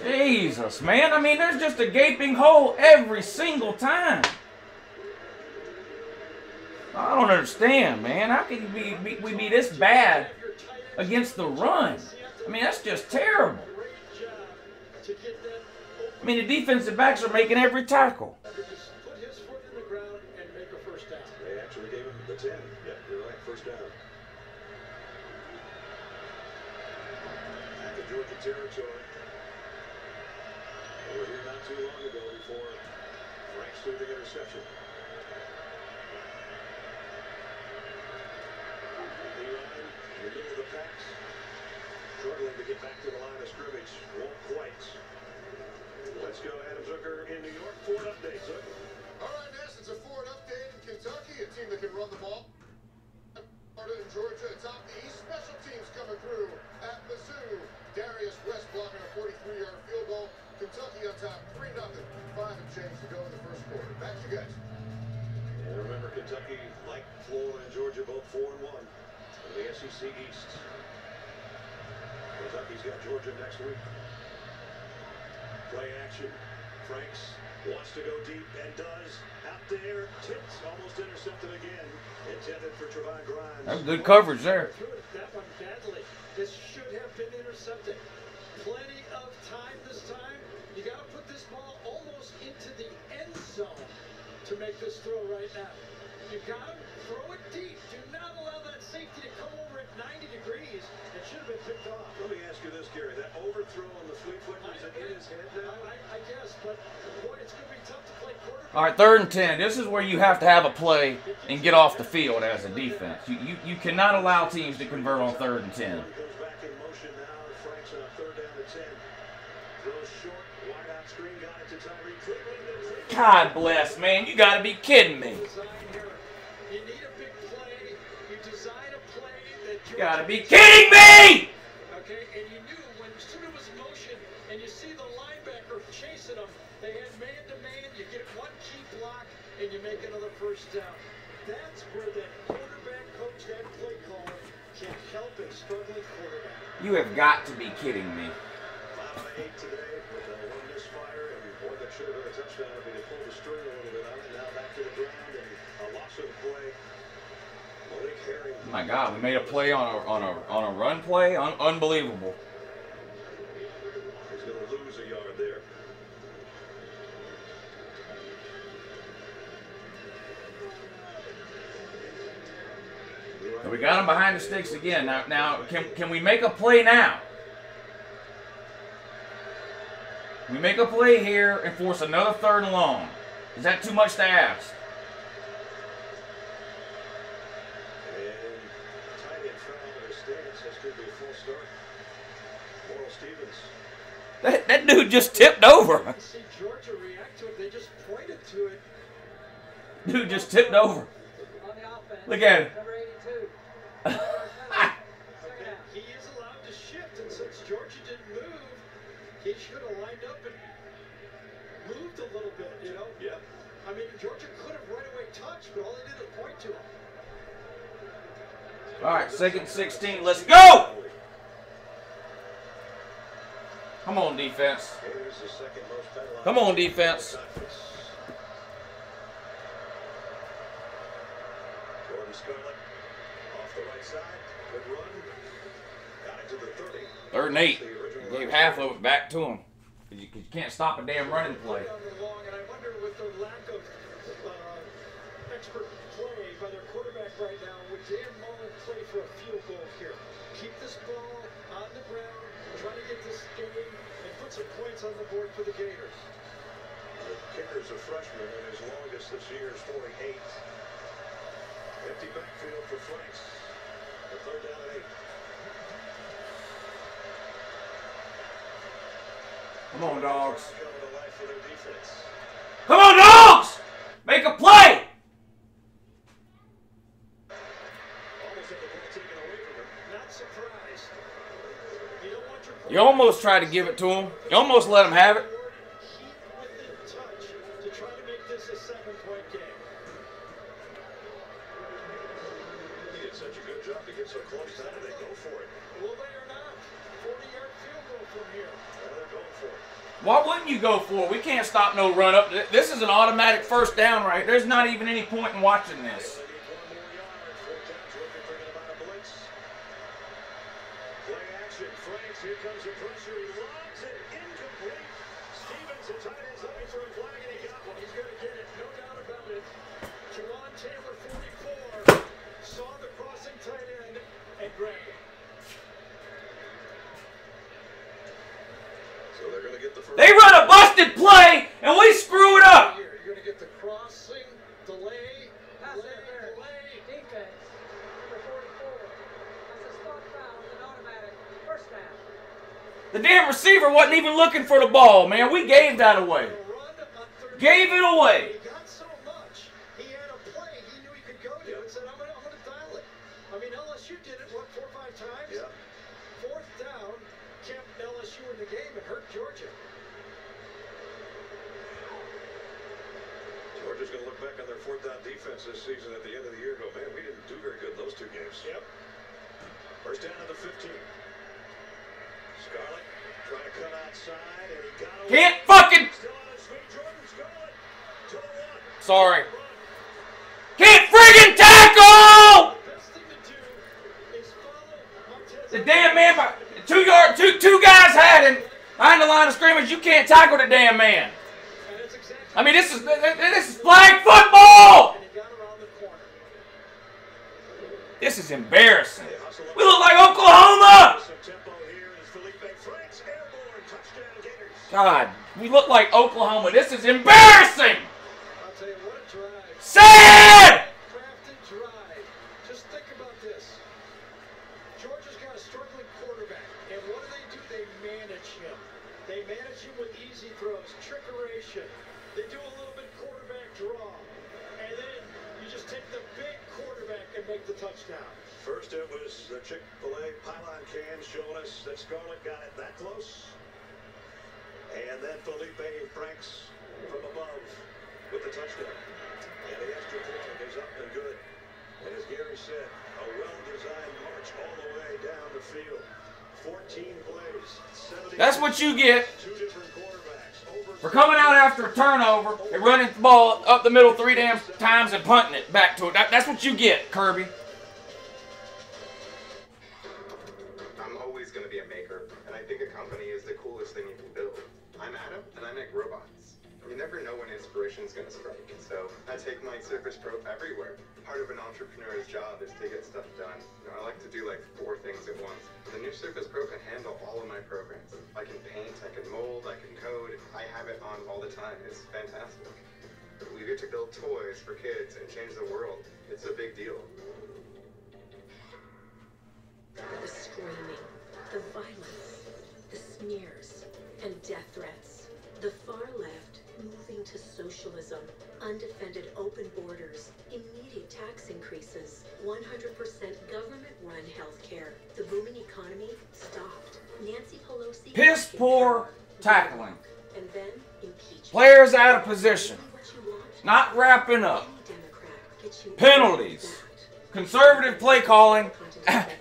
Jesus, man. I mean, there's just a gaping hole every single time. I don't understand, man. How can we be this bad against the run? I mean, that's just terrible. I mean, the defensive backs are making every tackle. Put his foot in the ground and make a first down. They actually gave him the 10. Yep, you're right. First down. Back in Georgia territory. They were here not too long ago before Franks threw the interception. In the middle of the packs, struggling to get back to the line of scrimmage. Won't quite. Let's go, Adam Zucker in New York. Ford update, Zucker. All right, Ness, it's a Ford update in Kentucky, a team that can run the ball. Florida and Georgia atop the East. Special teams coming through at Mizzou. Darius West blocking a 43-yard field goal. Kentucky on top, 3-0. 5 and change to go in the first quarter. Back to you guys. And remember, Kentucky, like Florida and Georgia, both 4-1 in the SEC East. Kentucky's got Georgia next week. Play action. Franks wants to go deep and does. Out there, tipped, almost intercepted again. Intended for Trevon Grimes. That's good coverage there. That one badly. This should have been intercepted. Plenty of time this time. You got to put this ball almost into the end zone to make this throw right now. You got to throw it deep. Do not allow that safety to come over at 90 degrees. It should have been picked off. Let me ask you this, Gary. That overthrow on the flea flicker, is it in his head now? I guess, but boy, it's going to be tough to play quarterback. All right, 3rd and 10. This is where you have to have a play and get off the field as a defense. You cannot allow teams to convert on 3rd and 10. Goes back in motion now. Frank's on 3rd down to 10. Throws short, wide out screen, got it to Tyree Cleveland. God bless, man. You got to be kidding me. You need a big play. You design a play that You got to be kidding me! Okay, and you knew when Suda was in motion and you see the linebacker chasing them, they had man-to-man, you get one key block, and you make another first down. That's where that quarterback coach, that play caller, can help a struggling quarterback. You have got to be kidding me. 5 out of 8 today with one misfire, and one that should have been a touchdown. I mean, they pulled the string a little bit on it. Now back to the ground, and a loss of the play. Malik Herring. Oh my God, we made a play on a run play. Unbelievable. He's going to lose a yard there. So we got him behind the sticks again. Now, can we make a play now? We make a play here and force another 3rd and long. Is that too much to ask? And tight end fell out of his stance. That's going to be a full start. Moral Stevens. That dude just tipped over. See Georgia react to it. They just pointed to it. Dude just tipped over. On the offense. Look at it. Number 82. He is allowed to shift, and since Georgia didn't move, he should have lined up and moved a little bit, you know? Yep. I mean, Georgia could have right away touched, but all they did was point to him. All right, 2nd and 16. Let's go! Come on, defense. Here's the second most penalized. Come on, defense. Jordan Scarlett off the right side. Good run. Got it to the 30. 3rd and 8. Gave half of it back to him. You can't stop a damn running play. And I wonder with the lack of expert play by their quarterback right now, would Dan Mullen play for a field goal here? Keep this ball on the ground, try to get this game, and put some points on the board for the Gators. The kicker's a freshman, and his longest this year is 48. Empty backfield for Franks. A third down and 8. Come on, dogs. Come on, dogs! Make a play! You almost try to give it to him. You almost let him have it. To try to make this a 7-point game. He did such a good job to get so close. How did they go for it? Will they or not? 40-yard field goal from here. They're going for it. Why wouldn't you go for it? We can't stop no run up. This is an automatic first down, right? There's not even any point in watching this. Here comes the pressure. He lobs it incomplete. Stevens, the tight end's looking for a flag, and he got one. He's going to get it, no doubt about it. Juwan Taylor, 44, saw the crossing tight end and grabbed it. So they're going to get the first. They run a busted play, and we screw it up. You're going to get the crossing, delay. Defense, number 44. That's a spot foul, an automatic first down. The damn receiver wasn't even looking for the ball, man. We gave that away. Gave it away. He got so much. He had a play he knew he could go to and said, I'm gonna dial it. I mean, LSU did it, what, 4 or 5 times? Yeah. 4th down, kept LSU in the game and hurt Georgia. Georgia's going to look back on their 4th down defense this season at the end of the year and go, man, we didn't do very good in those 2 games. Yep. First down at the 15. Scarlett trying to cut outside, and he got away. Can't fucking. Still on his feet, Jordan Scarlett to the 1. Sorry. Can't friggin' tackle! The damn man, 2 guys had him behind the line of scrimmage. You can't tackle the damn man. I mean, this is flag football. This is embarrassing. We look like Oklahoma. God, we look like Oklahoma. This is embarrassing. I'll tell you what a drive. Sad. Crafted drive. Just think about this. Georgia's got a struggling quarterback, and what do? They manage him. They manage him with easy throws, trickeration. They do a little bit quarterback draw, and then you just take the big quarterback and make the touchdown. First, it was the Chick-fil-A pylon can showing us that Scarlett got it that close. And then Felipe Franks from above with the touchdown. And the extra point is up and good. And as Gary said, a well-designed march all the way down the field. 14 plays. That's what you get 2 different quarterbacks. for coming out after a turnover and running the ball up the middle 3 damn times and punting it back to it. That's what you get, Kirby. I'm always going to be a maker, and I think a company is the coolest thing you can build. I'm Adam, and I make robots. You never know when inspiration's going to strike, so I take my Surface Pro everywhere. Part of an entrepreneur's job is to get stuff done. You know, I like to do like 4 things at once. The new Surface Pro can handle all of my programs. I can paint, I can mold, I can code. I have it on all the time. It's fantastic. We get to build toys for kids and change the world. It's a big deal. The screaming, the violence, the smears, and death threats. The far left moving to socialism, undefended open borders, immediate tax increases, 100% government-run healthcare. The booming economy stopped. Nancy Pelosi... Piss poor tackling. And then impeachment. Players out of position. Not wrapping up. Penalties. Conservative play calling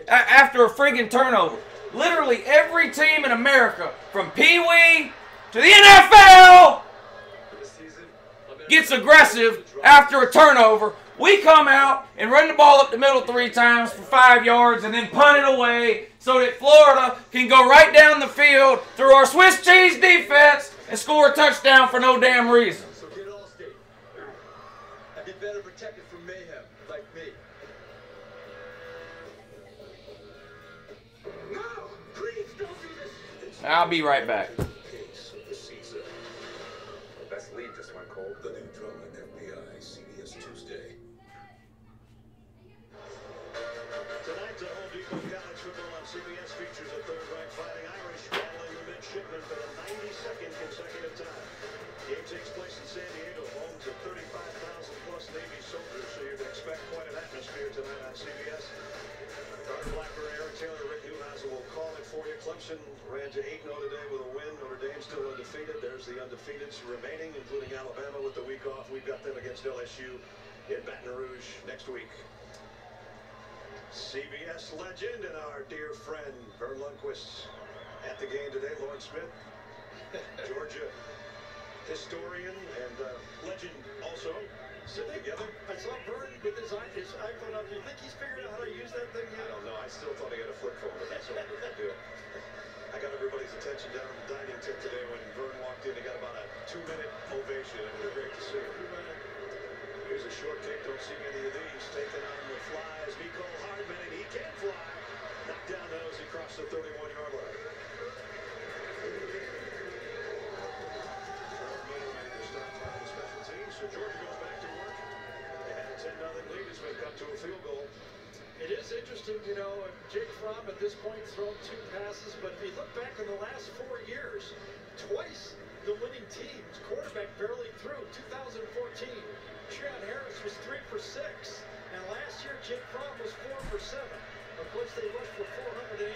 after a friggin' turnover. Literally every team in America, from Pee Wee to the NFL, gets aggressive after a turnover. We come out and run the ball up the middle 3 times for 5 yards and then punt it away so that Florida can go right down the field through our Swiss cheese defense and score a touchdown for no damn reason. So get Allstate. And be better protected from mayhem, like me. No, please don't do this. I'll be right back. The best lead New drama in FBI, CBS Tuesday. Tonight, Home Depot College football on CBS features a third-ranked Fighting Irish battling the midshipmen for the 92nd consecutive time. Game takes place in San Diego, home to 35,000-plus Navy soldiers, so you can expect quite an atmosphere tonight on CBS. Carter Blackburn, Aaron Taylor, Rick Newhouse will call it for you. Clemson ran to 8-0 today with a win. Notre Dame still undefeated. There's the undefeateds remaining, including Alabama with the week off. We've got them against LSU in Baton Rouge next week. CBS legend and our dear friend Vern Lundquist at the game today. Lauren Smith, Georgia historian and legend also sitting together. I saw Vern with his iPhone up. Do you think he's figured out how to use that thing yet? I don't know. I still thought he had a flip phone, but that's what we're going to do. I got everybody's attention down at the dining tip today when Vern walked in. He got about a 2-minute ovation. It was great to see him. Here's a short kick. Don't see many of these. Taken on the flies. Nicole Hardman, and he can fly. Knocked down though as he crossed the 31-yard line. Special teams, so Georgia goes back to work. They had a 10-0 lead as they come to a field goal. It is interesting, you know, Jake Fromm at this point thrown 2 passes, but if you look back in the last 4 years, twice the winning teams, quarterback barely threw. 2014, Treon Harris was 3 for 6, and last year Jake Fromm was 4 for 7. Of course, they rushed for 418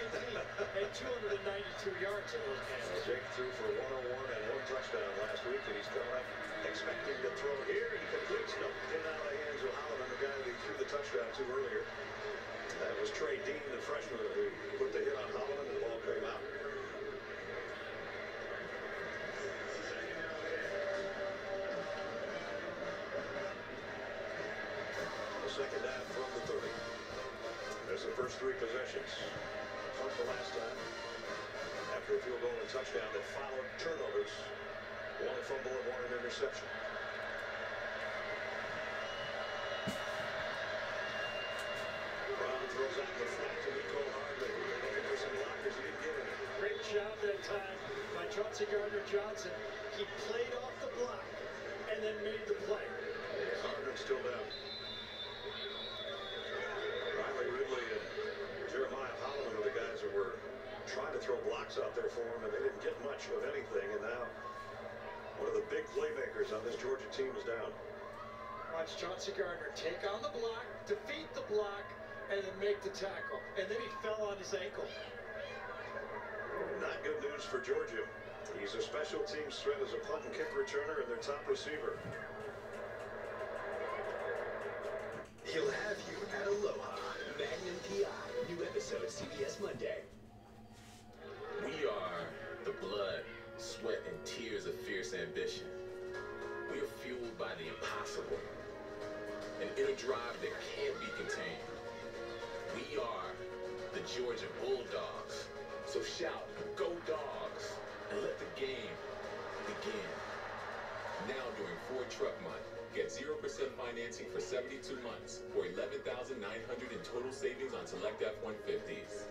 and 292 yards in those games. Jake threw for 101 and 1 touchdown last week, and he's coming up expecting to throw here. He completes. Nope, get out of the hands of Holland, the guy that he threw the touchdown to earlier. That was Trey Dean, the freshman, who put the hit on Holland, and the ball came out. Second down from the 30. There's the first 3 possessions. Punt the last time. After a field goal and touchdown that followed turnovers. 1 fumble and 1 interception. Brown throws out the flat to Nicole Hardman. Looking for some blockers. He didn't get any. Great job that time by Chauncey Gardner-Johnson. He played off the block and then made the play. Hardman still down. Trying to throw blocks out there for him, and they didn't get much of anything, and now one of the big playmakers on this Georgia team is down. Watch Chauncey Gardner take on the block, defeat the block, and then make the tackle. And then he fell on his ankle. Not good news for Georgia. He's a special teams threat as a punt and kick returner and their top receiver. He'll have you at Aloha. Magnum PI. New episode CBS Monday. We are the blood, sweat, and tears of fierce ambition. We are fueled by the impossible, an inner drive that can't be contained. We are the Georgia Bulldogs. So shout, go Dogs, and let the game begin. Now during Ford Truck Month, get 0% financing for 72 months, or $11,900 in total savings on select F-150s.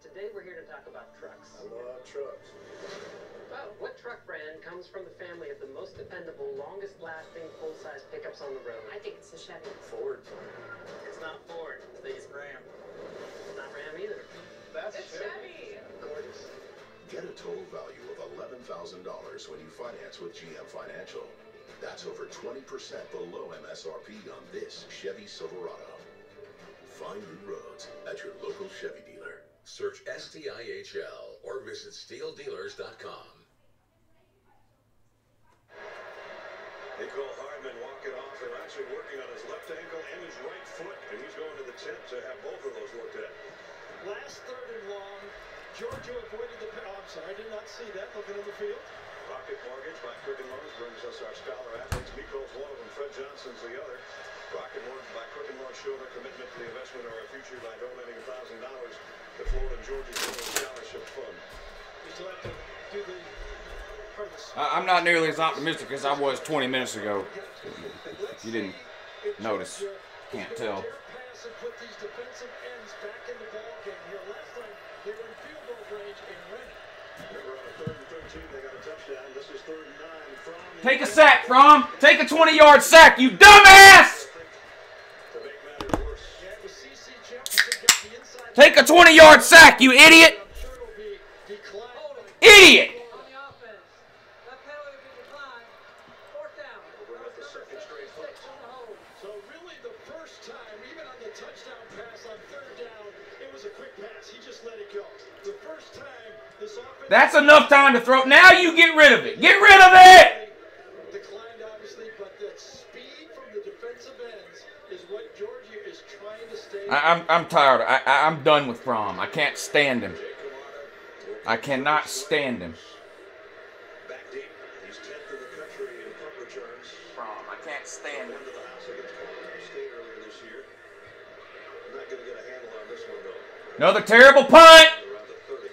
Today we're here to talk about trucks. I love trucks. Oh, what truck brand comes from the family of the most dependable, longest-lasting full-size pickups on the road? I think it's the Chevy. Ford. It's not Ford. I think it's Ram. Not Ram either. It's Chevy. Gorgeous. Get a total value of $11,000 when you finance with GM Financial. That's over 20% below MSRP on this Chevy Silverado. Find new roads at your local Chevy dealer. Search STIHL or visit steeldealers.com. Nicole Hardman walking off. They're actually working on his left ankle and his right foot, and he's going to the tent to have both of those looked at. Last 3rd and long, Georgia avoided the... Oh, I'm sorry, I did not see that looking on the field. Clock Rocket Mortgage by Quicken Loans brings us our scholar athletes. Miko's one of them, Fred Johnson's the other. Rocket Mortgage by Quicken Loans show their commitment to the investment of our future by donating $1,000 to Florida and Georgia's scholarship fund. You still have to do the part of the I'm not nearly as optimistic as I was 20 minutes ago. If you didn't notice, can't tell. pass and put these defensive ends back in the ball game here. Last time they were in field goal range and winning. They were on a 3rd and 13. They got a touchdown. This is 3rd and 9 from. Take a sack, Fromm. Take a 20-yard sack, you dumbass! Take a 20-yard sack, you idiot! Idiot! So really the first time, even on the touchdown pass on 3rd down, it was a quick pass. He just let it go. The first time this offense... That's enough time to throw. Now you get rid of it. Get rid of it! Declined, obviously, but that speed from the defensive ends is what Georgia is trying to stay... I'm tired. I'm done with Fromm. I can't stand him. I cannot stand him. Back deep. He's 10th in the country in punt returns. Fromm, I can't stand him. Into the house against Colorado State earlier this year. I'm not going to get a handle on this one, though. Another terrible punt! Around the 30.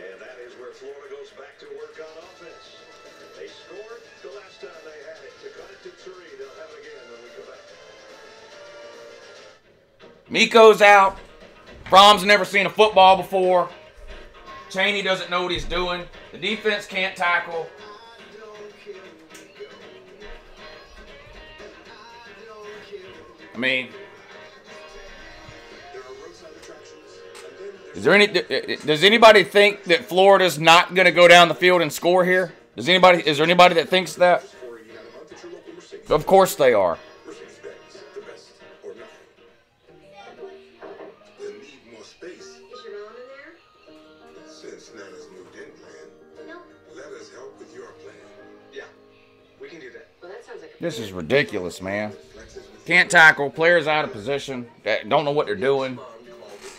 And that is where Florida goes back to work on offense. They scored the last time they had it. To cut it to 3. They'll have it again when we come back. Miko's out. Fromm's never seen a football before. Chaney doesn't know what he's doing. The defense can't tackle. I mean, does anybody think that Florida's not going to go down the field and score here? Is there anybody that thinks that? Of course they are. This is ridiculous, man. Can't tackle, players out of position, don't know what they're doing,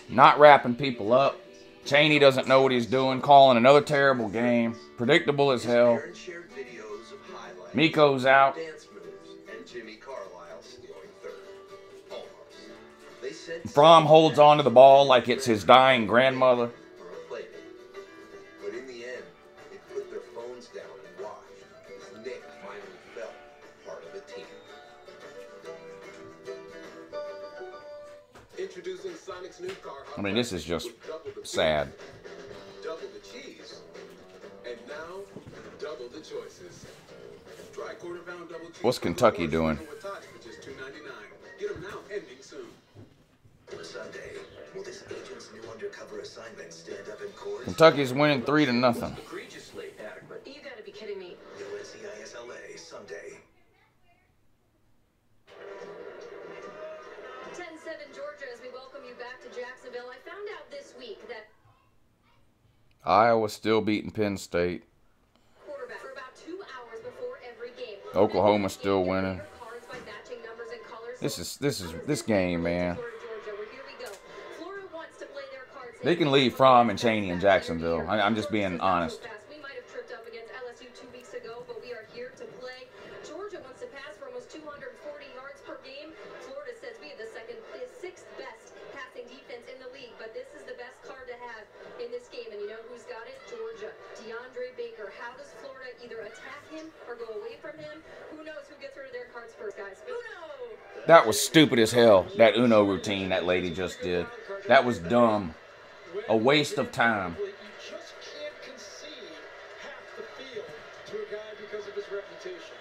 not wrapping people up. Chaney doesn't know what he's doing, calling another terrible game, predictable as hell. Miko's out. Fromm holds onto the ball like it's his dying grandmother. I mean, this is just sad. Double the cheese. And now, double the choices. Try quarter-pound double cheese. What's Kentucky doing? Get them now, ending soon. Sunday, will this agent's new undercover assignment stand up in court? Kentucky's winning 3-0. Egregiously adequate. You gotta be kidding me. UNCLELOU, Sunday. 10-7 Georgia, as we welcome you back to Jacksonville. I found out this week that Iowa's still beating Penn State. quarterback for about 2 hours before every game. Oklahoma's still winning. This game, man. They can leave Fromm and Chaney in Jacksonville. I'm just being honest. We might have tripped up against LSU 2 weeks ago, but we are here to play. Georgia wants to pass for almost 240 yards per game. Florida says we have the sixth best passing defense in the league, but this is the best card to have in this game. And you know who's got it? Georgia. DeAndre Baker. How does Florida either attack him or go away from him? Who knows who gets rid of their cards first, guys? Uno! That was stupid as hell, that Uno routine that lady just did. That was dumb. A waste of time. You just can't concede half the field to a guy because of his reputation.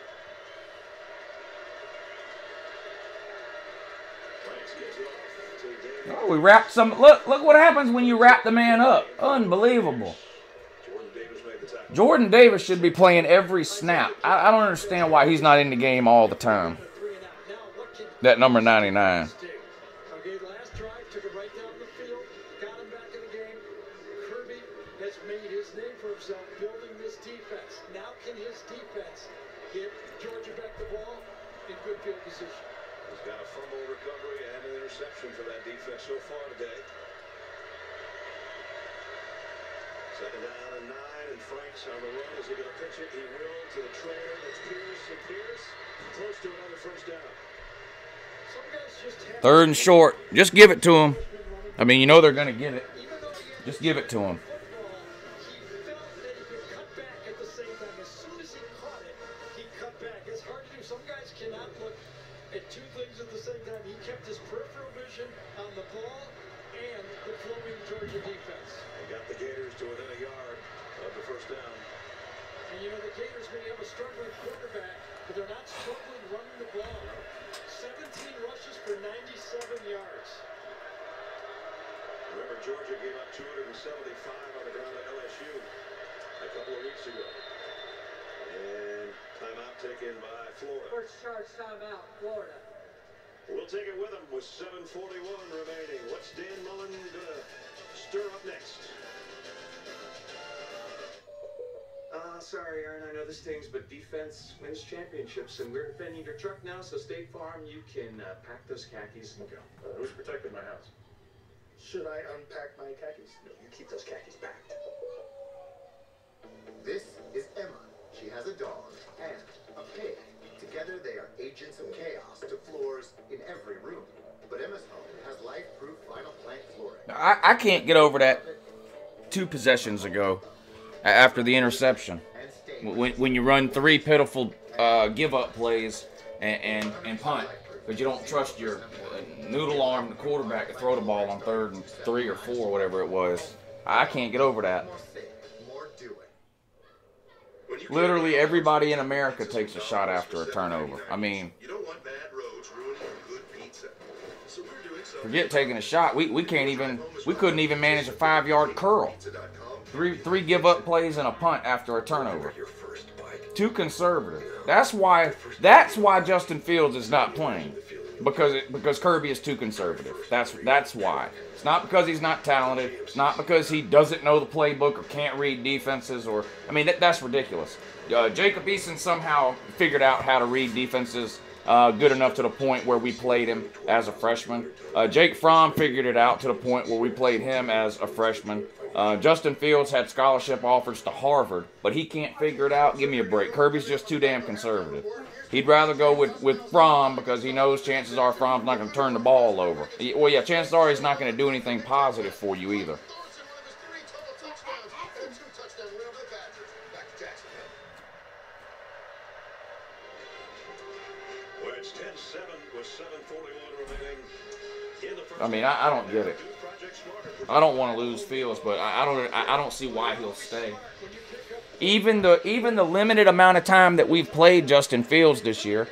Oh, we wrapped some. Look what happens when you wrap the man up. Unbelievable. Jordan Davis should be playing every snap. I don't understand why he's not in the game all the time. That number 99. Okay, last drive, took it right down the field, got him back in the game. Kirby has made his name for himself building this defense. Now can his defense get Georgia back the ball in good field position? He's got a fumble recovery and an interception for that defense so far today. Second down and 9, and Frank's on the run. Is he going to pitch it? He will to the trailer. That's Pierce, and Pierce close to another first down. Third and short. Just give it to him. I mean, you know they're going to get it. Just give it to him. Georgia defense. And got the Gators to within a yard of the first down. And you know, the Gators may have a struggling quarterback, but they're not struggling running the ball. 17 rushes for 97 yards. Remember, Georgia gave up 275 on the ground at LSU a couple of weeks ago. And timeout taken by Florida. First charge timeout, Florida. We'll take it with them with 7:41 remaining. What's Dan Mullen gonna stir up next? Sorry, Aaron, I know this stings, but defense wins championships, and we're defending your truck now, so State Farm, you can pack those khakis and go. Who's protecting my house? Should I unpack my khakis? No, you keep those khakis packed. This is Emma. She has a dog and a pig. Together they are agents of chaos to floors in every room. But Emma's home has life-proof vinyl plank flooring. I can't get over that 2 possessions ago after the interception. When you run 3 pitiful give-up plays and punt because you don't trust your noodle arm, the quarterback, to throw the ball on 3rd and 3 or 4, whatever it was. I can't get over that. Literally everybody in America takes a shot after a turnover. I mean, forget taking a shot. We couldn't even manage a 5-yard curl. Three give-up plays and a punt after a turnover. Too conservative. That's why Justin Fields is not playing. Because Kirby is too conservative. That's why. It's not because he's not talented. It's not because he doesn't know the playbook or can't read defenses. Or I mean, that's ridiculous. Jacob Eason somehow figured out how to read defenses good enough to the point where we played him as a freshman. Jake Fromm figured it out to the point where we played him as a freshman. Justin Fields had scholarship offers to Harvard, but he can't figure it out. Give me a break. Kirby's just too damn conservative. He'd rather go with Fromm because he knows chances are Fromm's not going to turn the ball over. Well, yeah, chances are he's not going to do anything positive for you either. I mean, I don't get it. I don't want to lose Fields, but I don't see why he'll stay. Even the limited amount of time that we've played Justin Fields this year,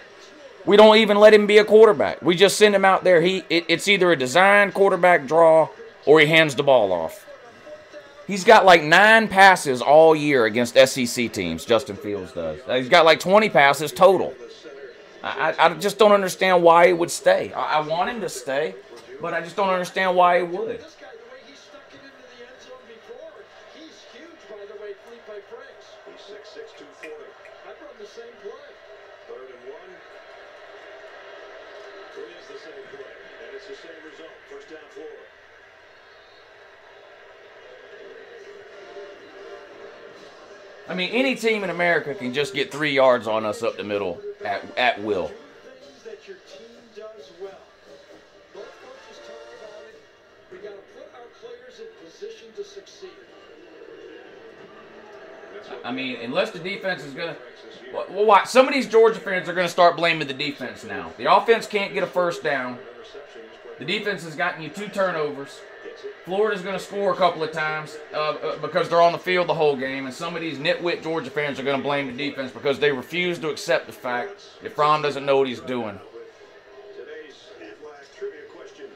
we don't even let him be a quarterback. We just send him out there. It's either a design quarterback draw or he hands the ball off. He's got like 9 passes all year against SEC teams, Justin Fields does. He's got like 20 passes total. I just don't understand why he would stay. I want him to stay, but I just don't understand why he would. I mean, any team in America can just get 3 yards on us up the middle at will. I mean, unless the defense is going to... Well, watch. Some of these Georgia fans are going to start blaming the defense now. The offense can't get a first down. The defense has gotten you 2 turnovers. Florida's going to score a couple of times because they're on the field the whole game, and some of these nitwit Georgia fans are going to blame the defense because they refuse to accept the fact that Fromm doesn't know what he's doing. Today's Aflac trivia question,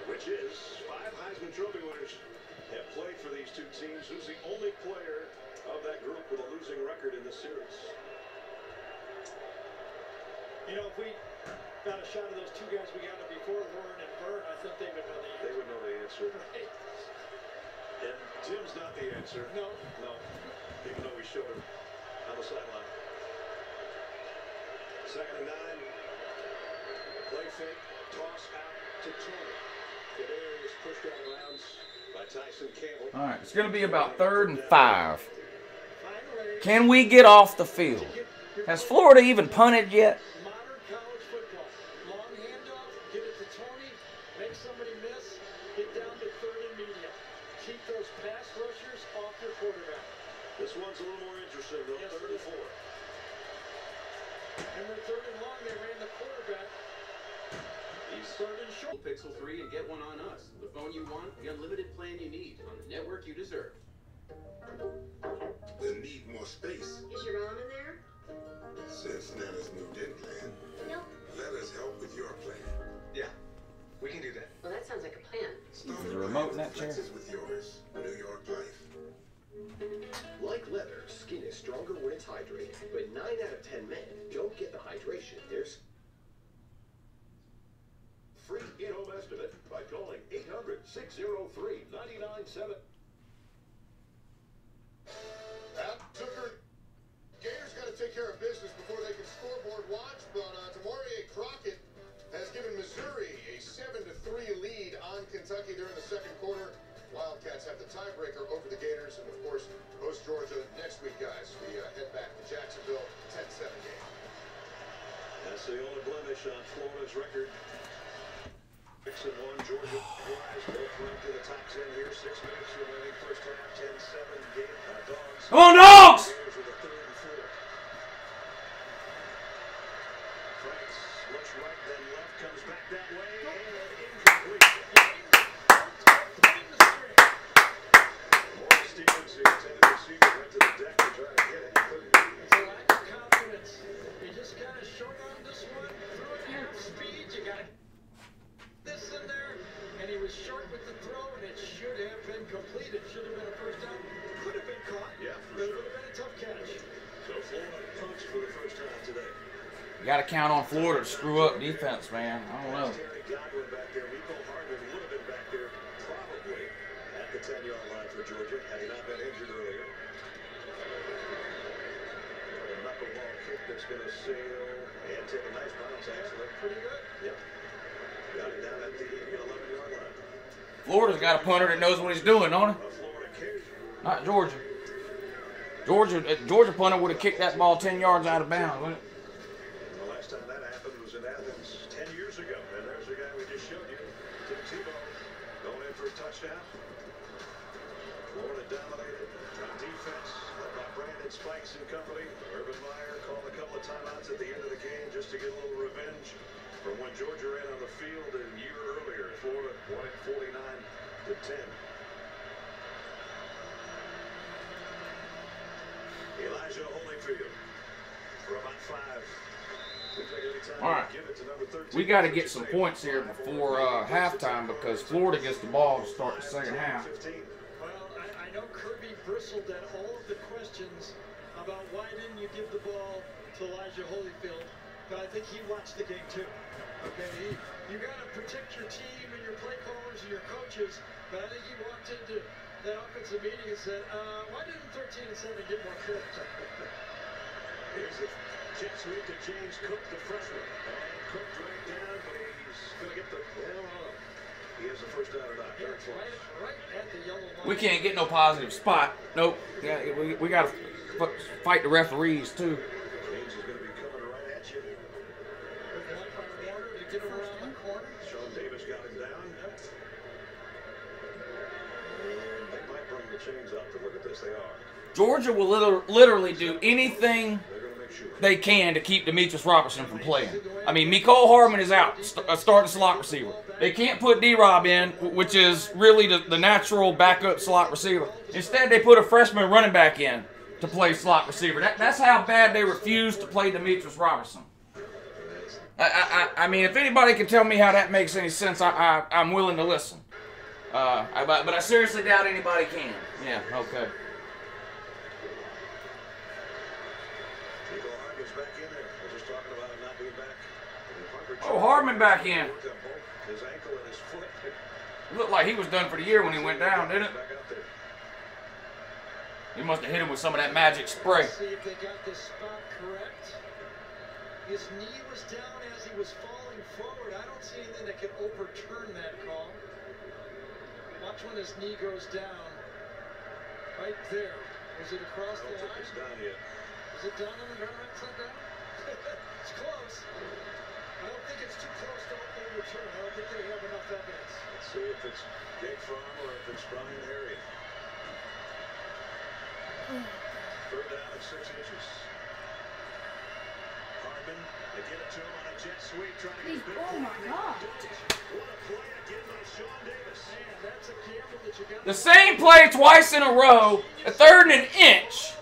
which is 5 Heisman Trophy winners have played for these 2 teams. Who's the only player of that group with a losing record in this series? You know, if we got a shot of those 2 guys we got it before, Warren and Byrne, I think they would know the answer. They would know the answer. Right. And Tim's not the answer. No. Even though we showed him on the sideline. Second and 9. Play fake. Toss out to Turner. Kadarius pushed out of bounds All right, it's going to be about 3rd and 5. Can we get off the field? Has Florida even punted yet? Modern college football. Long handoff, give it to Tony, make somebody miss, get down to 3rd and medium. Keep those pass rushers off your quarterback. This one's a little more interesting, though. Yes, 3rd and 4. And with 3rd and long, they ran the quarterback. He's 3rd and short. Pixel 3 and get one on us. The phone you want, the unlimited plan you need, on the network you deserve. They need more space. Is your mom in there? Since Nana's moved in, Glenn. Nope. Let us help with your plan. Yeah, we can do that. Well, that sounds like a plan. Is the remote in that chair? Flexes with yours. New York life. Like leather, skin is stronger when it's hydrated, but 9 out of 10 men don't get the hydration. There's Free in-home estimate by calling 800-603-9970. Gators got to take care of business before they can scoreboard watch, but Tamarie Crockett has given Missouri a 7-3 lead on Kentucky during the second quarter. Wildcats have the tiebreaker over the Gators, and of course, host Georgia next week, guys. We head back to Jacksonville, 10-7 game. That's the only blemish on Florida's record. 6-1, Georgia Rise, both ranked in the top 10 here. 6 minutes remaining, first half, 10-7 game. Dogs. Come on, Dogs! Gators with a 3rd and 4. Franks looks right, then left, comes back that way, and incomplete. Morris Stevens, the intended receiver, went to the deck to try to get it. It's a lack of confidence. You just got to short on this one, throw it half speed, you got to this in there, and he was short with the throw, and it should have been completed. Should have been a first down. Could have been caught. Yeah, but it would have been a tough catch. So Florida punts for the first time today. You got to count on Florida to screw up defense, man. I don't know. Terry Godwin back there. Nico Hardman would have been back there probably at the 10-yard line for Georgia had he not been injured earlier. A knuckleball kick that's going to sail and take a nice bounce, actually. Pretty good. Yep. Got it down at the 11-yard line. Florida's got a punter that knows what he's doing, don't he? Not Georgia. Georgia punter would have kicked that ball 10 yards out of bounds, wouldn't it? The last time that happened was in Athens 10 years ago. And there's the guy we just showed you, Tim Tebow, going in for a touchdown. Florida dominated on defense, led by Brandon Spikes and company. Urban Meyer called a couple of timeouts at the end of the game just to get a little revenge from when Georgia ran on the field a year earlier. Florida won it 49-10. Elijah Holyfield for about 5. All right, we got to get some points here before halftime because Florida gets the ball to start the second half. Well, I know Kirby bristled at all of the questions about why didn't you give the ball to Elijah Holyfield, but I think he watched the game too. Okay, you got to protect your team and your play callers and your coaches, but I think he walked into that offensive meeting and said, why didn't 13-7 get more credit? Here's a jet sweep to James Cook, the freshman. And Cook dragged down, but he's going to get the he has the first down or not. Right at the yellow line. We can't get no positive spot. Nope. Yeah, we got to fight the referees too. James is going to be coming right at you. To get around the corner. Sean Davis got him down. And they might bring the chains up to look at this. They are. Georgia will literally do anything they can to keep Demetrius Robertson from playing. I mean, Mecole Hardman is out, starting slot receiver. They can't put D-Rob in, which is really the natural backup slot receiver. Instead, they put a freshman running back in to play slot receiver. That's how bad they refuse to play Demetrius Robertson. I mean, if anybody can tell me how that makes any sense, I'm willing to listen. But I seriously doubt anybody can. Yeah, okay. Oh, Hardman back in. His ankle and his foot. It looked like he was done for the year when he went down, didn't it? He must have hit him with some of that magic spray. See if they got this spot correct. His knee was down as he was falling forward. I don't see anything that can overturn that call. Watch when his knee goes down. Right there. Was it across the line? I don't think it's down yet. Is it down on the ground upside down? It's close. I don't think it's too close to overturn. I don't think they have enough evidence. Let's see if it's Jake Fromm or if it's Brian Harry. Third down at 6 inches. Hardman, they get it to him on a jet sweep, trying to get Oh my God. What a play again by Sean Davis. Man, that's a gamble that you got. The same play twice in a row, a third and an inch.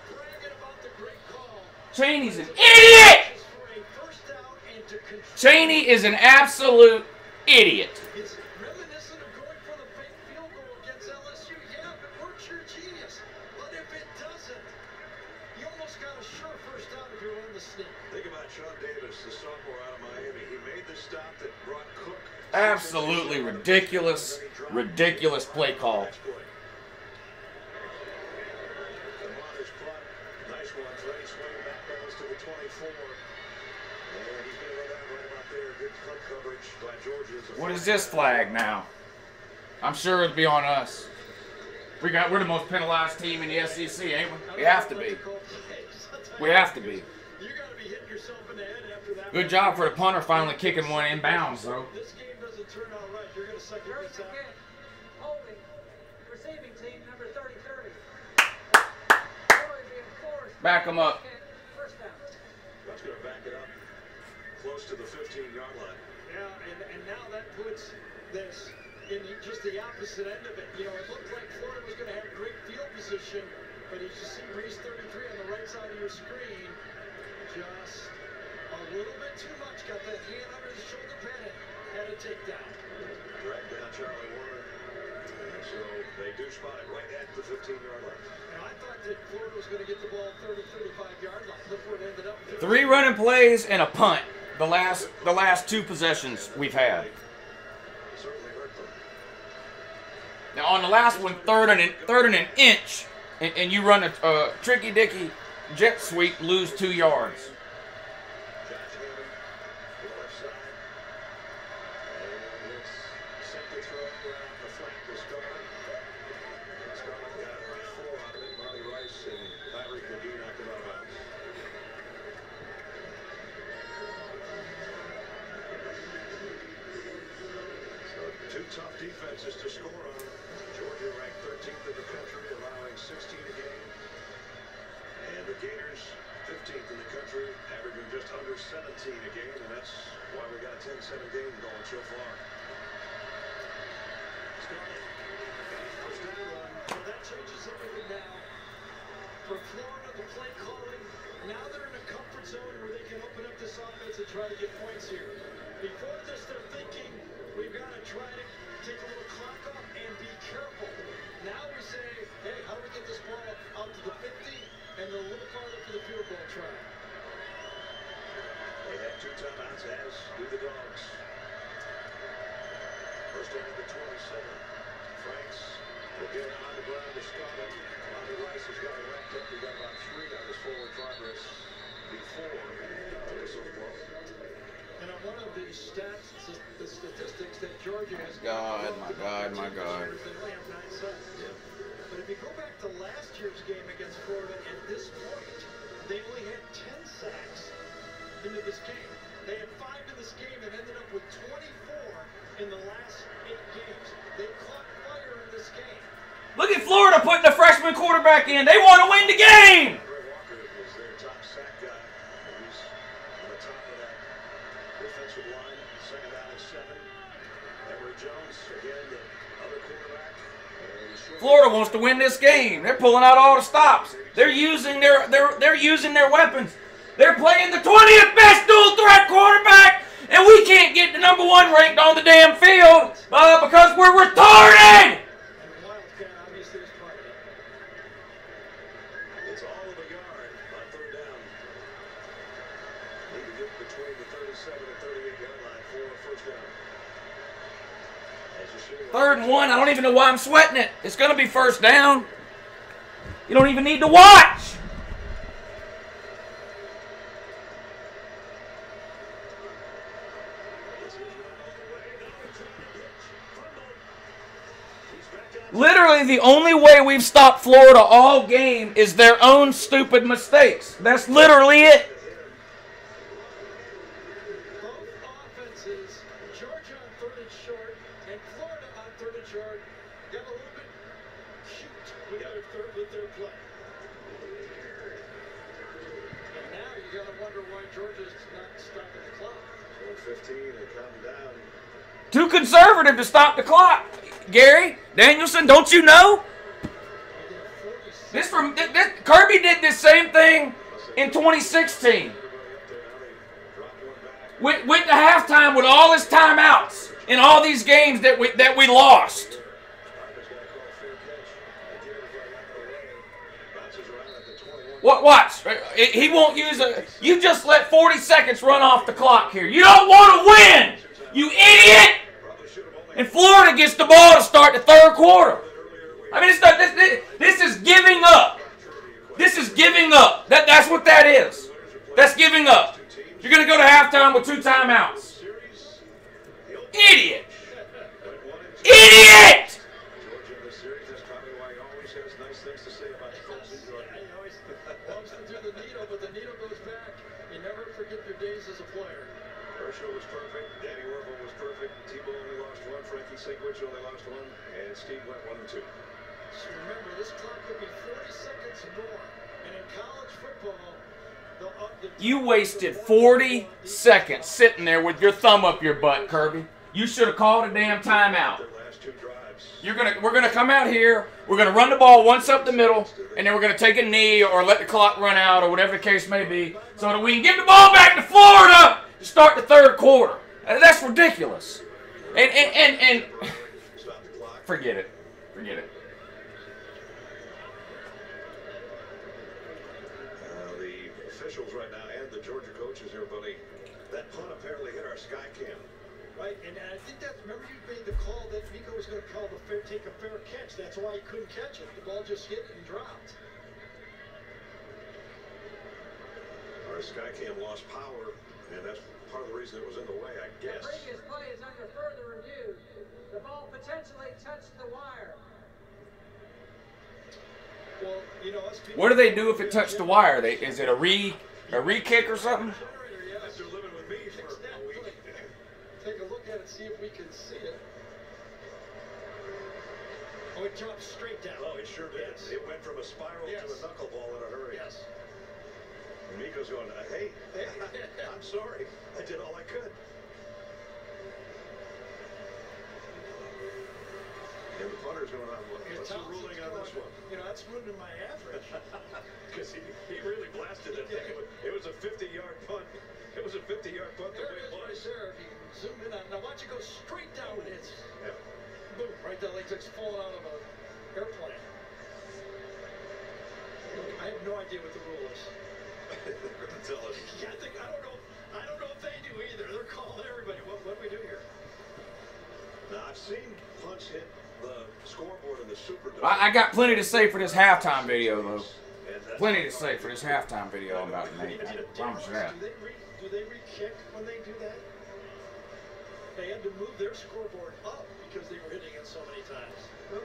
Cheney's an idiot! Cheney is an absolute idiot. It's reminiscent of going for the big field goal against LSU. Yeah, if it works, you're a genius. But if it doesn't, you almost got a sure first down if you're on the sneak. Think about Sean Davis, the sophomore out of Miami. He made the stop that brought Cook. Absolutely ridiculous, ridiculous play call. Nice one, Freddie swing back balls to the 24. And he's going to run out right about there. Good front coverage by Georgia. What is this flag now? I'm sure it'll be on us. We're the most penalized team in the SEC, ain't we? We have to be. We have to be. Good job for the punter finally kicking one inbounds, though. This game doesn't turn out right. You're going to second this out. Holding. Receiving team number 30-30. Back them up. That's going to back it up close to the 15-yard line. Yeah, and now that puts this in just the opposite end of it. You know, it looked like Florida was going to have great field position, but as you see Reese 33 on the right side of your screen, just a little bit too much. Got that hand under the shoulder pad, had a takedown. Dragged down Charlie Warner. And so they do spot it right at the 15-yard line. Now, I thought that Florida was going to get the ball 30, 35-yard line. Look where it ended up. 3 running plays and a punt. The last 2 possessions we've had. Now on the last one, third and an inch, and you run a tricky dicky jet sweep, lose 2 yards. Tough defenses to score on. Georgia ranked 13th in the country, allowing 16 a game. And the Gators, 15th in the country, averaging just under 17 a game, and that's why we got a 10-7 game going so far. Well, that changes everything now. For Florida, the play calling, now they're in a comfort zone where they can open up this offense and try to get points here. Before this, they're thinking, we've got to try to take a little clock off and be careful. Now we say, hey, how do we get this ball out to the 50 and a little farther for the field goal try? They have 2 timeouts, as do the Dogs. First down at the 27. Franks will get on the ground to Scott. Bobby Rice has got it wrapped up. He got about 3 on his forward progress before the whistle's blown. And on one of these stats, the statistics that Georgia has my God. they only have 9 sacks. Yeah. But if you go back to last year's game against Florida, at this point, they only had 10 sacks into this game. They had 5 in this game and ended up with 24 in the last 8 games. They caught fire in this game. Look at Florida putting the freshman quarterback in. They want to win the game. Walker is their top sack guy. He's on the top of that defensive line. Second down and 7. Emory Jones, again, the other quarterback. Florida wants to win this game. They're pulling out all the stops. They're using their weapons. They're playing the 20th best dual threat quarterback, and we can't get the #1 ranked on the damn field because we're retarded. It's all of a yard on 3rd down. Need to get between the 37 and 38-yard line for a first down. 3rd and 1. I don't even know why I'm sweating it. It's going to be first down. You don't even need to watch. He's Literally, the only way we've stopped Florida all game is their own stupid mistakes. That's literally it. Both offenses, Georgia on 3rd and short, and Florida on 3rd and short, got a little bit cute with their play. And now you got to wonder why Georgia's not stopping the clock. 1:15 and counting down. Too conservative to stop the clock. Gary Danielson, don't you know? Kirby did this same thing in 2016. Went to halftime with all his timeouts in all these games that we lost. Watch. He won't use a. You just let 40 seconds run off the clock here. You don't want to win, you idiot. And Florida gets the ball to start the 3rd quarter. I mean, this is giving up. This is giving up. That's what that is. That's giving up. You're going to go to halftime with 2 timeouts. Idiot. Idiot! Was perfect. Danny Orville was perfect. Tebow only lost 1. Frankie Segwich only lost 1. And Steve went 1 and 2. So remember, this clock could be 40 seconds more. And in college football, you wasted 40 seconds sitting there with your thumb up your butt, Kirby. You should have called a damn timeout. We're gonna come out here. We're gonna run the ball once up the middle, and then we're gonna take a knee or let the clock run out or whatever the case may be, so that we can give the ball back to Florida. Start the 3rd quarter. That's ridiculous. And forget it. Forget it. The officials right now and the Georgia coaches here, buddy. That punt apparently hit our sky cam. Right, and I think that, remember you made the call that Miko was going to call take a fair catch. That's why he couldn't catch it. The ball just hit and dropped. Our sky cam lost power, and that's part of the reason it was in the way, I guess. The previous play is under further review. The ball potentially touched the wire. Well, you know, what do they do if it touched the wire? Is it a re-kick or something? After living with me for a week. Take a look at it, see if we can see it. Oh, it dropped straight down. Oh, it sure did. Yes. It went from a spiral to a knuckleball in a hurry. Yes. And Miko's going, hey, I'm sorry. I did all I could. And the punter's going, what's the ruling on this one? You know, that's ruining my average. Because he really blasted that thing. It was a 50-yard punt. It was a 50-yard punt the way it was. Right there. If you zoom in on, now watch it go straight down with it. Yeah. Boom, right there, like it's falling out of an airplane. I have no idea what the rule is. They're going to tell us. Yeah, I don't know if they do either. They're calling everybody. What do we do here? Now, I've seen punts hit the scoreboard in the Superdome. I got plenty to say for this halftime video, though. Plenty to say for this halftime video I'm about to make. I promise you that. Do they re-kick when they do that? They had to move their scoreboard up because they were hitting it so many times. Nope.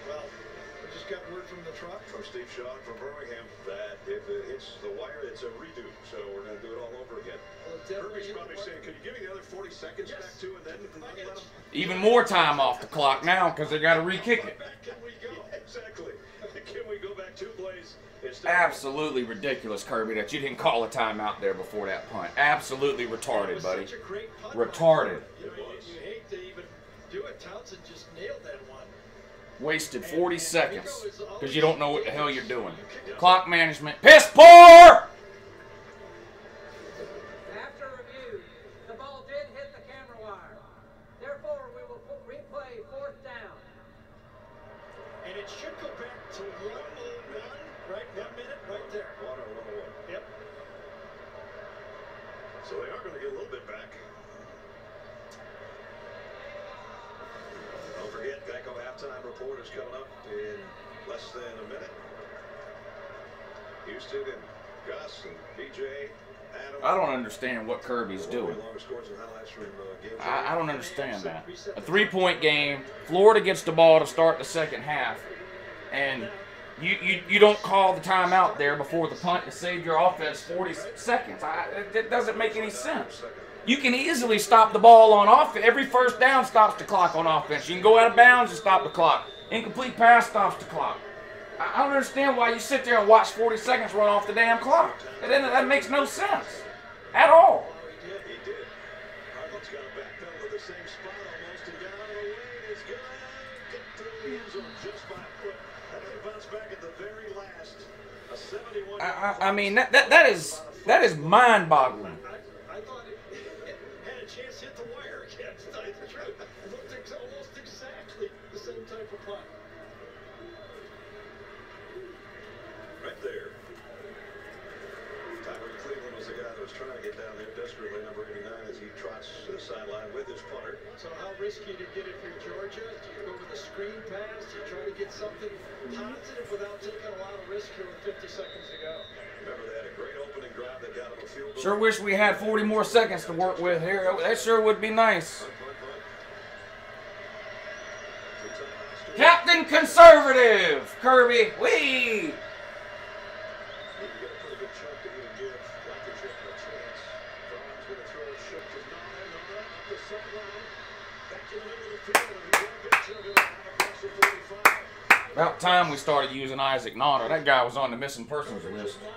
Well, we just got word from the truck. From Steve Shaw from Birmingham that if it hits the wire, it's a redo. So we're going to do it all over again. Kirby's probably saying, could you give me the other 40 seconds back too, and then let them? Even more time off the clock now because they got to re-kick it. Can we go? Exactly. Can we go back 2 plays? Absolutely ridiculous, Kirby, that you didn't call a timeout there before that punt. Absolutely retarded, buddy. Retarded. You hate to even do it. Townsend just nailed that one. Wasted 40 seconds because you don't know what the hell you're doing. Clock management. Piss poor! After review, the ball did hit the camera wire. Therefore, we will replay 4th down. And it should go back to 101, right? 1 minute, right there. 101. Yep. So they are going to get a little bit back. Don't forget, Geico halftime report is coming up in less than a minute. Houston and Gus and BJ I don't understand what Kirby's doing. I don't understand that. A 3-point game, Florida gets the ball to start the second half, and you don't call the timeout there before the punt to save your offense 40 seconds. It doesn't make any sense. You can easily stop the ball on offense. Every first down stops the clock on offense. You can go out of bounds and stop the clock. Incomplete pass stops the clock. I don't understand why you sit there and watch 40 seconds run off the damn clock. That makes no sense at all. I mean, that is mind-boggling. I thought it had a chance to hit the wire again, to tell you the truth. It looked almost exactly the same type of punt. Right there. Tyler Cleveland was the guy that was trying to get down there desperately, number 89, as he trots to the sideline with his punter. So how risky to get it for Georgia? Do you go with a screen pass? Do you try to get something positive without taking a lot of risk here with 50 seconds to go? Remember, they had a great opening drive that got him a field goal. Sure wish we had 40 more seconds to work with here. That sure would be nice. Captain Conservative, Kirby. Whee! About time we started using Isaac Naughter. That guy was on the missing persons list. So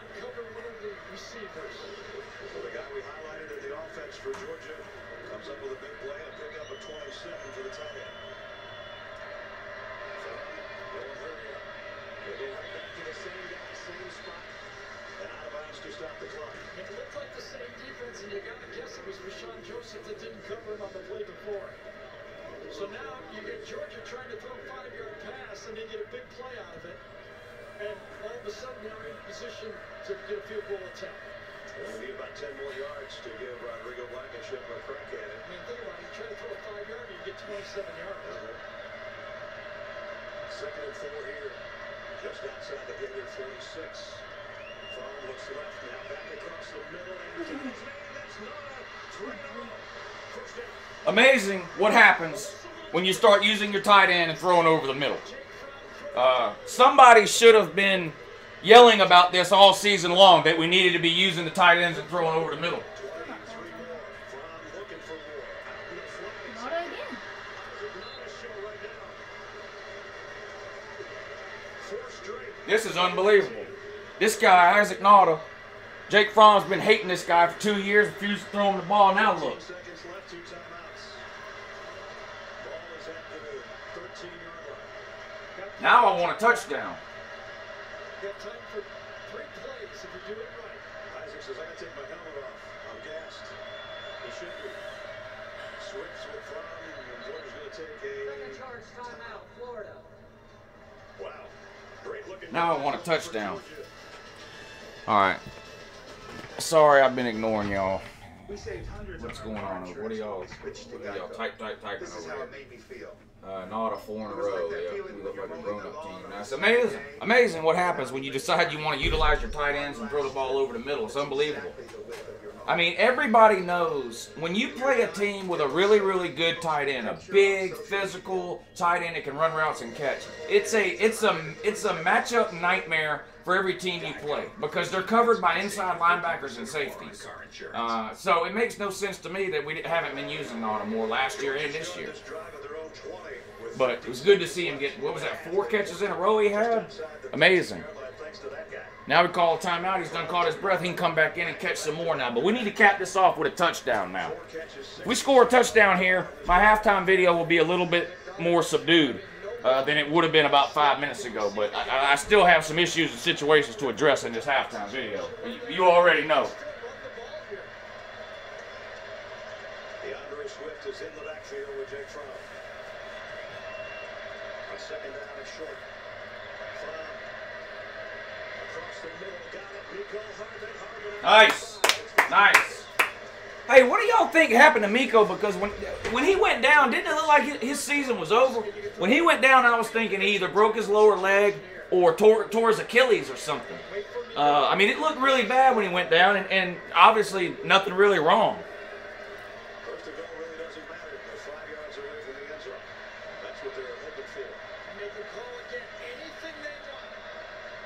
the guy we highlighted in the offense for Georgia comes up with a big play and pick up a 27 for the tight end. They'll go right back to the same guy, same spot, and out of bounds to stop the clock. It looked like the same defense, and you got to guess it was Rashawn Joseph that didn't cover him on the play before. So now you get Georgia trying to throw a 5-yard pass, and they get a big play out of it. And all of a sudden, they're in position to get a field goal attempt. And we need about 10 more yards to give Rodrigo Blankenship a crack at it. I mean, think about it. You try to throw a 5-yarder, you get 27 yards. Second and 4 here, just outside the Gator 46. Farm looks left, now back across the middle, and that's not a throw. First down. Amazing what happens when you start using your tight end and throwing over the middle. Somebody should have been yelling about this all season long, that we needed to be using the tight ends and throwing over the middle. Not again. This is unbelievable. This guy, Isaac Naughter, Jake Fromm's been hating this guy for 2 years, refused to throw him the ball. Now look. Now I want a touchdown. You got time for 3 plays if you do it right. Isaac says, I got to take my helmet off. I'm gassed. He should be. Switch with Fromm, and Georgia's going to take a... Second charge timeout, Florida. Wow. Great looking... Now I want a touchdown. All right. Sorry, I've been ignoring y'all. What's going on? What are y'all typing This is how over it made me feel. there? Not a 4 in a row. Yeah, we look like a grown-up team. That's amazing. Amazing what happens when you decide you want to utilize your tight ends and throw the ball over the middle. It's unbelievable. I mean, everybody knows when you play a team with a really, really good tight end, a big, physical tight end that can run routes and catch. It's a matchup nightmare for every team you play because they're covered by inside linebackers and safeties. So it makes no sense to me that we haven't been using on him more last year and this year. But it was good to see him get, what was that, 4 catches in a row he had? Amazing. Now we call a timeout. He's done caught his breath. He can come back in and catch some more now. But we need to cap this off with a touchdown now. If we score a touchdown here, my halftime video will be a little bit more subdued than it would have been about 5 minutes ago. But I still have some issues and situations to address in this halftime video. You already know. DeAndre Swift is in the backfield with Jake Fromm. On second down and short. Fromm. Across the middle, got it. Miko Harvin. Nice. Nice. Hey, what do y'all think happened to Miko? Because when he went down, didn't it look like his season was over? When he went down, I was thinking he either broke his lower leg or tore his Achilles or something. I mean, it looked really bad when he went down, and obviously nothing really wrong. First and goal really doesn't matter. They're 5 yards away from the end zone. That's what they're hoping for. And they can call again anything they want.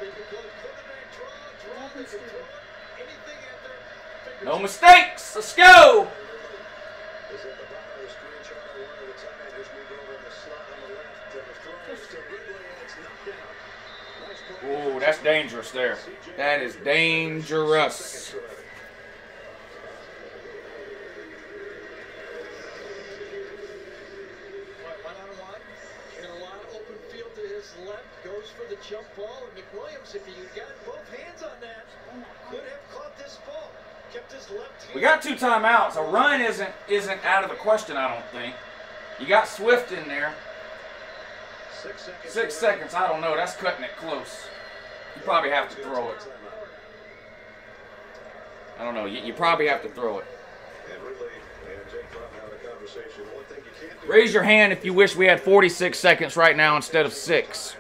They can call quarterback draw, they can throw it, anything at their fingertips. No mistakes. Let's go. Is at the bottom of the screen chart. One of the tight end just moved over in the slot on the left. The throw is to Ridley, and it's knocked down. Nice play. Ooh, that's dangerous there. That is dangerous. One-on-one. In a lot of open field to his left. Goes for the jump ball. And McWilliams, if he got both hands on that, could have caught this ball. Kept his left hand. We got 2 timeouts. A run isn't out of the question, I don't think. You got Swift in there. 6 seconds. I don't know. That's cutting it close. You probably have to throw it. I don't know. You probably have to throw it. Raise your hand if you wish we had 46 seconds right now instead of 6.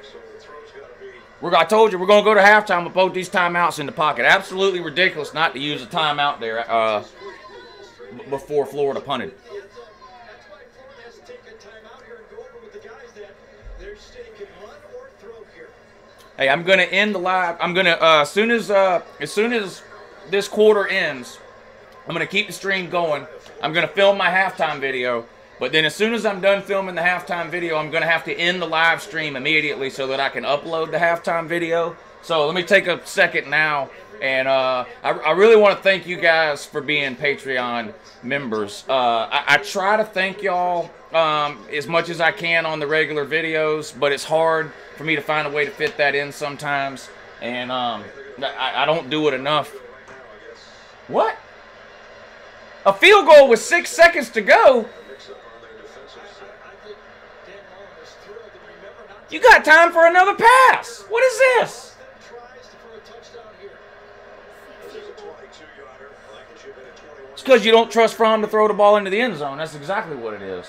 I told you we're going to go to halftime with both these timeouts in the pocket. Absolutely ridiculous not to use a timeout there before Florida punted. Hey, I'm gonna end the live. I'm gonna as soon as this quarter ends, I'm gonna keep the stream going. I'm gonna film my halftime video, but then as soon as I'm done filming the halftime video, I'm gonna have to end the live stream immediately so that I can upload the halftime video. So let me take a second now, and I really want to thank you guys for being Patreon members. I try to thank y'all as much as I can on the regular videos, but it's hard for me to find a way to fit that in sometimes, and I don't do it enough. What? A field goal with 6 seconds to go? You got time for another pass. What is this? It's because you don't trust Fromm to throw the ball into the end zone. That's exactly what it is.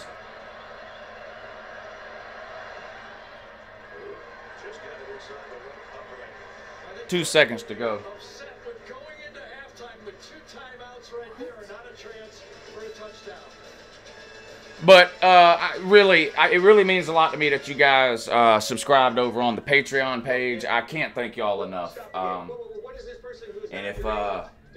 Two seconds to go. But it really means a lot to me that you guys subscribed over on the Patreon page. I can't thank y'all enough. And if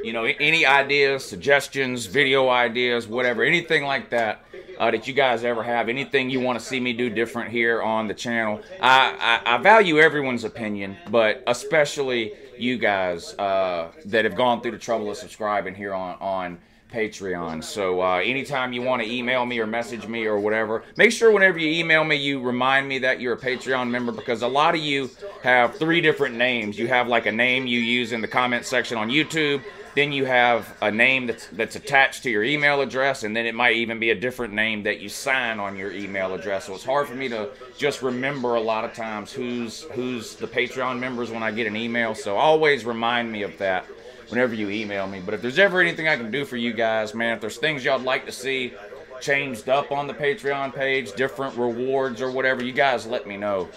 you know, any ideas, suggestions, video ideas, whatever, anything like that that you guys ever have, anything you want to see me do different here on the channel, I value everyone's opinion, but especially you guys that have gone through the trouble of subscribing here on Patreon. So anytime you want to email me or message me or whatever, make sure whenever you email me, you remind me that you're a Patreon member, because a lot of you have 3 different names. You have like a name you use in the comment section on YouTube, then you have a name that's attached to your email address, and then it might even be a different name that you sign on your email address. So it's hard for me to just remember a lot of times who's the Patreon members when I get an email. So always remind me of that whenever you email me. But if there's ever anything I can do for you guys, man, if there's things y'all'd like to see changed up on the Patreon page, different rewards or whatever, you guys let me know.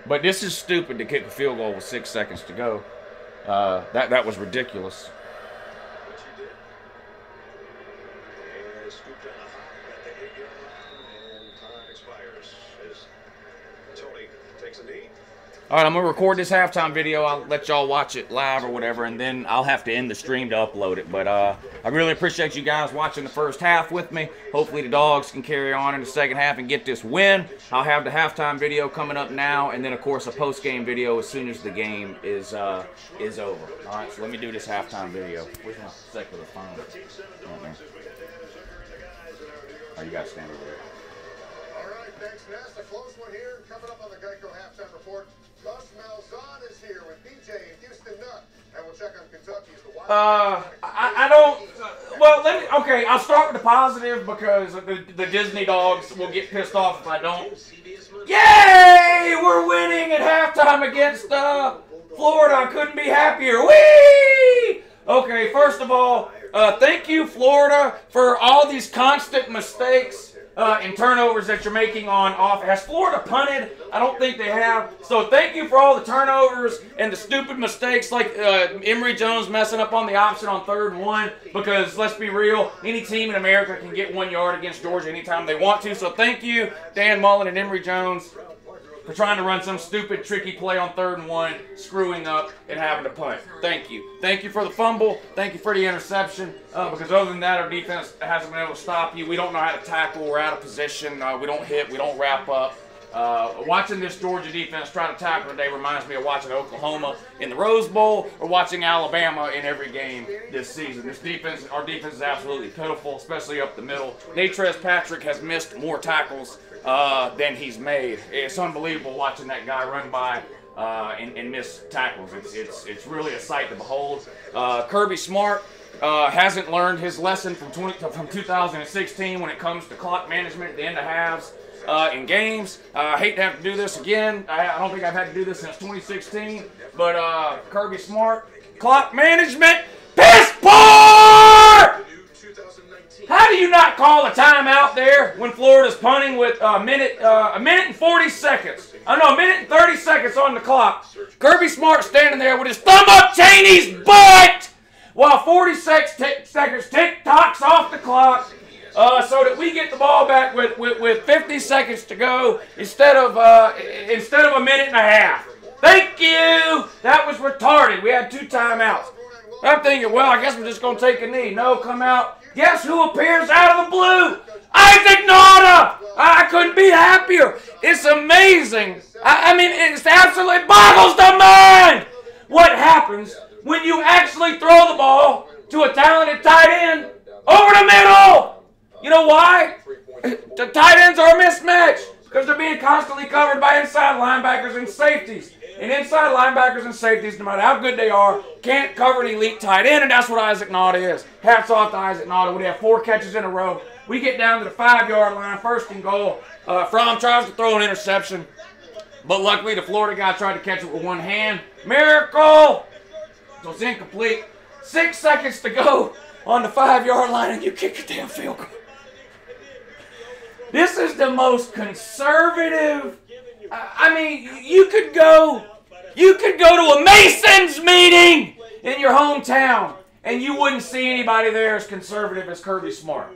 But this is stupid to kick a field goal with 6 seconds to go. That was ridiculous. All right, I'm going to record this halftime video. I'll let y'all watch it live or whatever, and then I'll have to end the stream to upload it. But I really appreciate you guys watching the first half with me. Hopefully the Dogs can carry on in the second half and get this win. I'll have the halftime video coming up now, and then, of course, a post-game video as soon as the game is over. All right, so let me do this halftime video. Where's my secular phone? Oh, you got to stand over there. All right, thanks, Ness. A close one here. Coming up on the Geico halftime report, Gus Malzahn is here with BJ and Houston Nutt, and we'll check on Kentucky's the Wild. I don't. Well, okay, I'll start with the positive, because the Disney Dogs will get pissed off if I don't. Yay! We're winning at halftime against Florida. I couldn't be happier. Whee! Okay, first of all, thank you, Florida, for all these constant mistakes. and turnovers that you're making on off. Has Florida punted? I don't think they have. So thank you for all the turnovers and the stupid mistakes like Emory Jones messing up on the option on 3rd and 1, because let's be real, any team in America can get 1 yard against Georgia anytime they want to. So thank you, Dan Mullen and Emory Jones, for trying to run some stupid, tricky play on 3rd and 1, screwing up and having to punt. Thank you. Thank you for the fumble. Thank you for the interception. Because other than that, our defense hasn't been able to stop you. We don't know how to tackle. We're out of position. We don't hit. We don't wrap up. Watching this Georgia defense try to tackle today reminds me of watching Oklahoma in the Rose Bowl or watching Alabama in every game this season. This defense, our defense is absolutely pitiful, especially up the middle. Natrez Patrick has missed more tackles than he's made. It's unbelievable watching that guy run by and miss tackles. It's really a sight to behold. Kirby Smart hasn't learned his lesson from 2016 when it comes to clock management at the end of halves in games. I hate to have to do this again. I don't think I've had to do this since 2016. But Kirby Smart, clock management, piss poor! How do you not call a timeout there when Florida's punting with a minute and 40 seconds? I know, a minute and 30 seconds on the clock. Kirby Smart standing there with his thumb up Cheney's butt while 46 seconds tick-tocks off the clock so that we get the ball back with 50 seconds to go instead of a minute and a half. Thank you! That was retarded. We had 2 timeouts. I'm thinking, well, I guess we're just going to take a knee. No, come out. Guess who appears out of the blue? Isaac Nauta! I couldn't be happier. It's amazing. I mean, it absolutely boggles the mind what happens when you actually throw the ball to a talented tight end over the middle. You know why? The tight ends are a mismatch because they're being constantly covered by inside linebackers and safeties. And inside linebackers and safeties, no matter how good they are, can't cover an elite tight end, and that's what Isaac Nauta is. Hats off to Isaac Nauta. We have 4 catches in a row. We get down to the 5-yard line, 1st and goal. Fromm tries to throw an interception, but luckily the Florida guy tried to catch it with one hand. Miracle! So it's incomplete. 6 seconds to go on the 5-yard line, and you kick a damn field goal. This is the most conservative. I mean, you could go to a Masons meeting in your hometown, and you wouldn't see anybody there as conservative as Kirby Smart.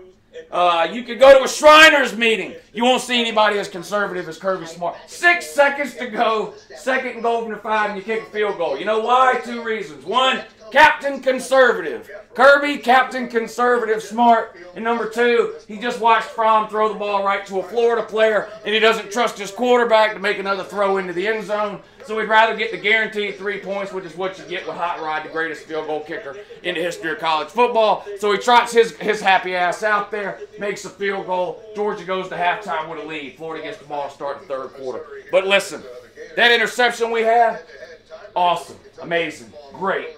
You could go to a Shriners meeting. You won't see anybody as conservative as Kirby Smart. 6 seconds to go, 2nd and goal from the 5, and you kick a field goal. You know why? 2 reasons. 1, Captain Conservative. Kirby, Captain Conservative, Smart. And number 2, he just watched Fromm throw the ball right to a Florida player, and he doesn't trust his quarterback to make another throw into the end zone. So he'd rather get the guaranteed 3 points, which is what you get with Hot Rod, the greatest field goal kicker in the history of college football. So he trots his happy ass out there, makes a field goal. Georgia goes to halftime with a lead. Florida gets the ball to start the 3rd quarter. But listen, that interception we had, awesome, amazing, great.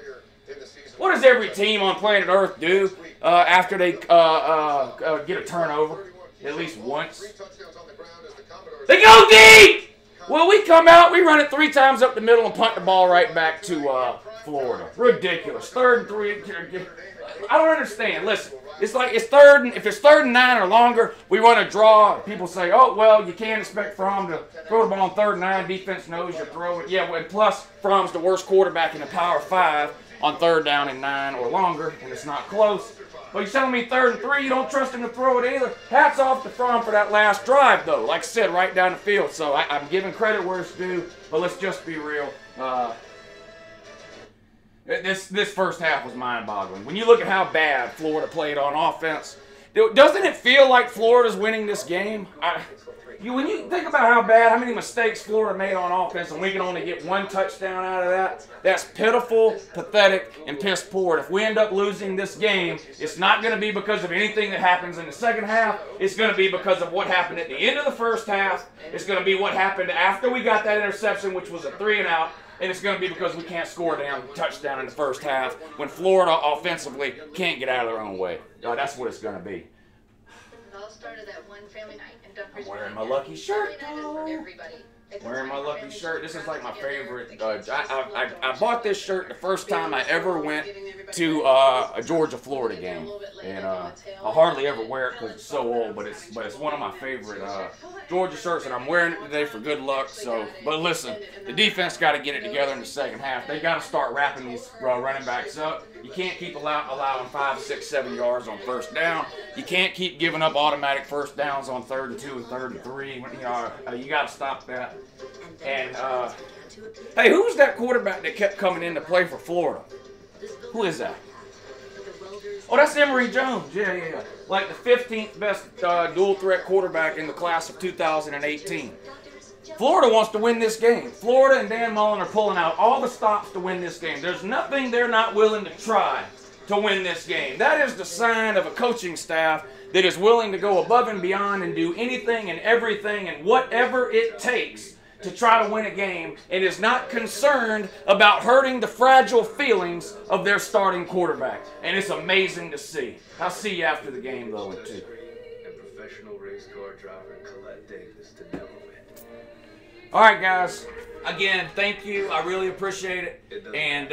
What does every team on planet Earth do after they get a turnover? At least once. They go deep! Well, we come out, we run it 3 times up the middle and punt the ball right back to Florida. Ridiculous. 3rd and 3. I don't understand. Listen, it's like if it's 3rd and 9 or longer, we run a draw. People say, oh, well, you can't expect Fromm to throw the ball on 3rd and 9. Defense knows you're throwing. Yeah, well, and plus, Fromm's the worst quarterback in the Power 5 on 3rd down and 9 or longer, and it's not close. But you're telling me 3rd and 3, you don't trust him to throw it either? Hats off to Fromm for that last drive, though. Like I said, right down the field. So I'm giving credit where it's due, but let's just be real. This first half was mind-boggling. When you look at how bad Florida played on offense, doesn't it feel like Florida's winning this game? When you think about how many mistakes Florida made on offense, and we can only get 1 touchdown out of that, that's pitiful, pathetic, and piss poor. If we end up losing this game, it's not going to be because of anything that happens in the second half. It's going to be because of what happened at the end of the first half. It's going to be what happened after we got that interception, which was a 3-and-out. And it's going to be because we can't score a damn touchdown in the first half when Florida offensively can't get out of their own way. That's what it's going to be. It all started that one family night in Dumfries. I'm wearing my lucky shirt. Everybody. Wearing my lucky shirt. This is like my favorite. I bought this shirt the first time I ever went to a Georgia-Florida game, and I hardly ever wear it because it's so old. But it's one of my favorite Georgia shirts, and I'm wearing it today for good luck. So, but listen, the defense got to get it together in the second half. They got to start wrapping these running backs up. You can't keep allowing 5, 6, 7 yards on first down. You can't keep giving up automatic first downs on 3rd and 2 and 3rd and 3. You got to stop that. And hey, who was that quarterback that kept coming in to play for Florida? Who is that? Oh, that's Emory Jones. Yeah. Like the 15th best dual threat quarterback in the class of 2018. Florida wants to win this game. Florida and Dan Mullen are pulling out all the stops to win this game. There's nothing they're not willing to try to win this game. That is the sign of a coaching staff that is willing to go above and beyond and do anything and everything and whatever it takes to try to win a game and is not concerned about hurting the fragile feelings of their starting quarterback. And it's amazing to see. I'll see you after the game, though, in 2. And professional race car driver Colette Davis to never win. All right, guys. Again, thank you. I really appreciate it. And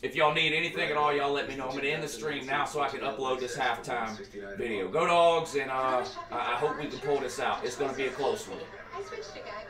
if y'all need anything at all, y'all let me know. I'm going to end the stream now so I can upload this halftime video. Go Dogs, and I hope we can pull this out. It's going to be a close one. I switched to Guy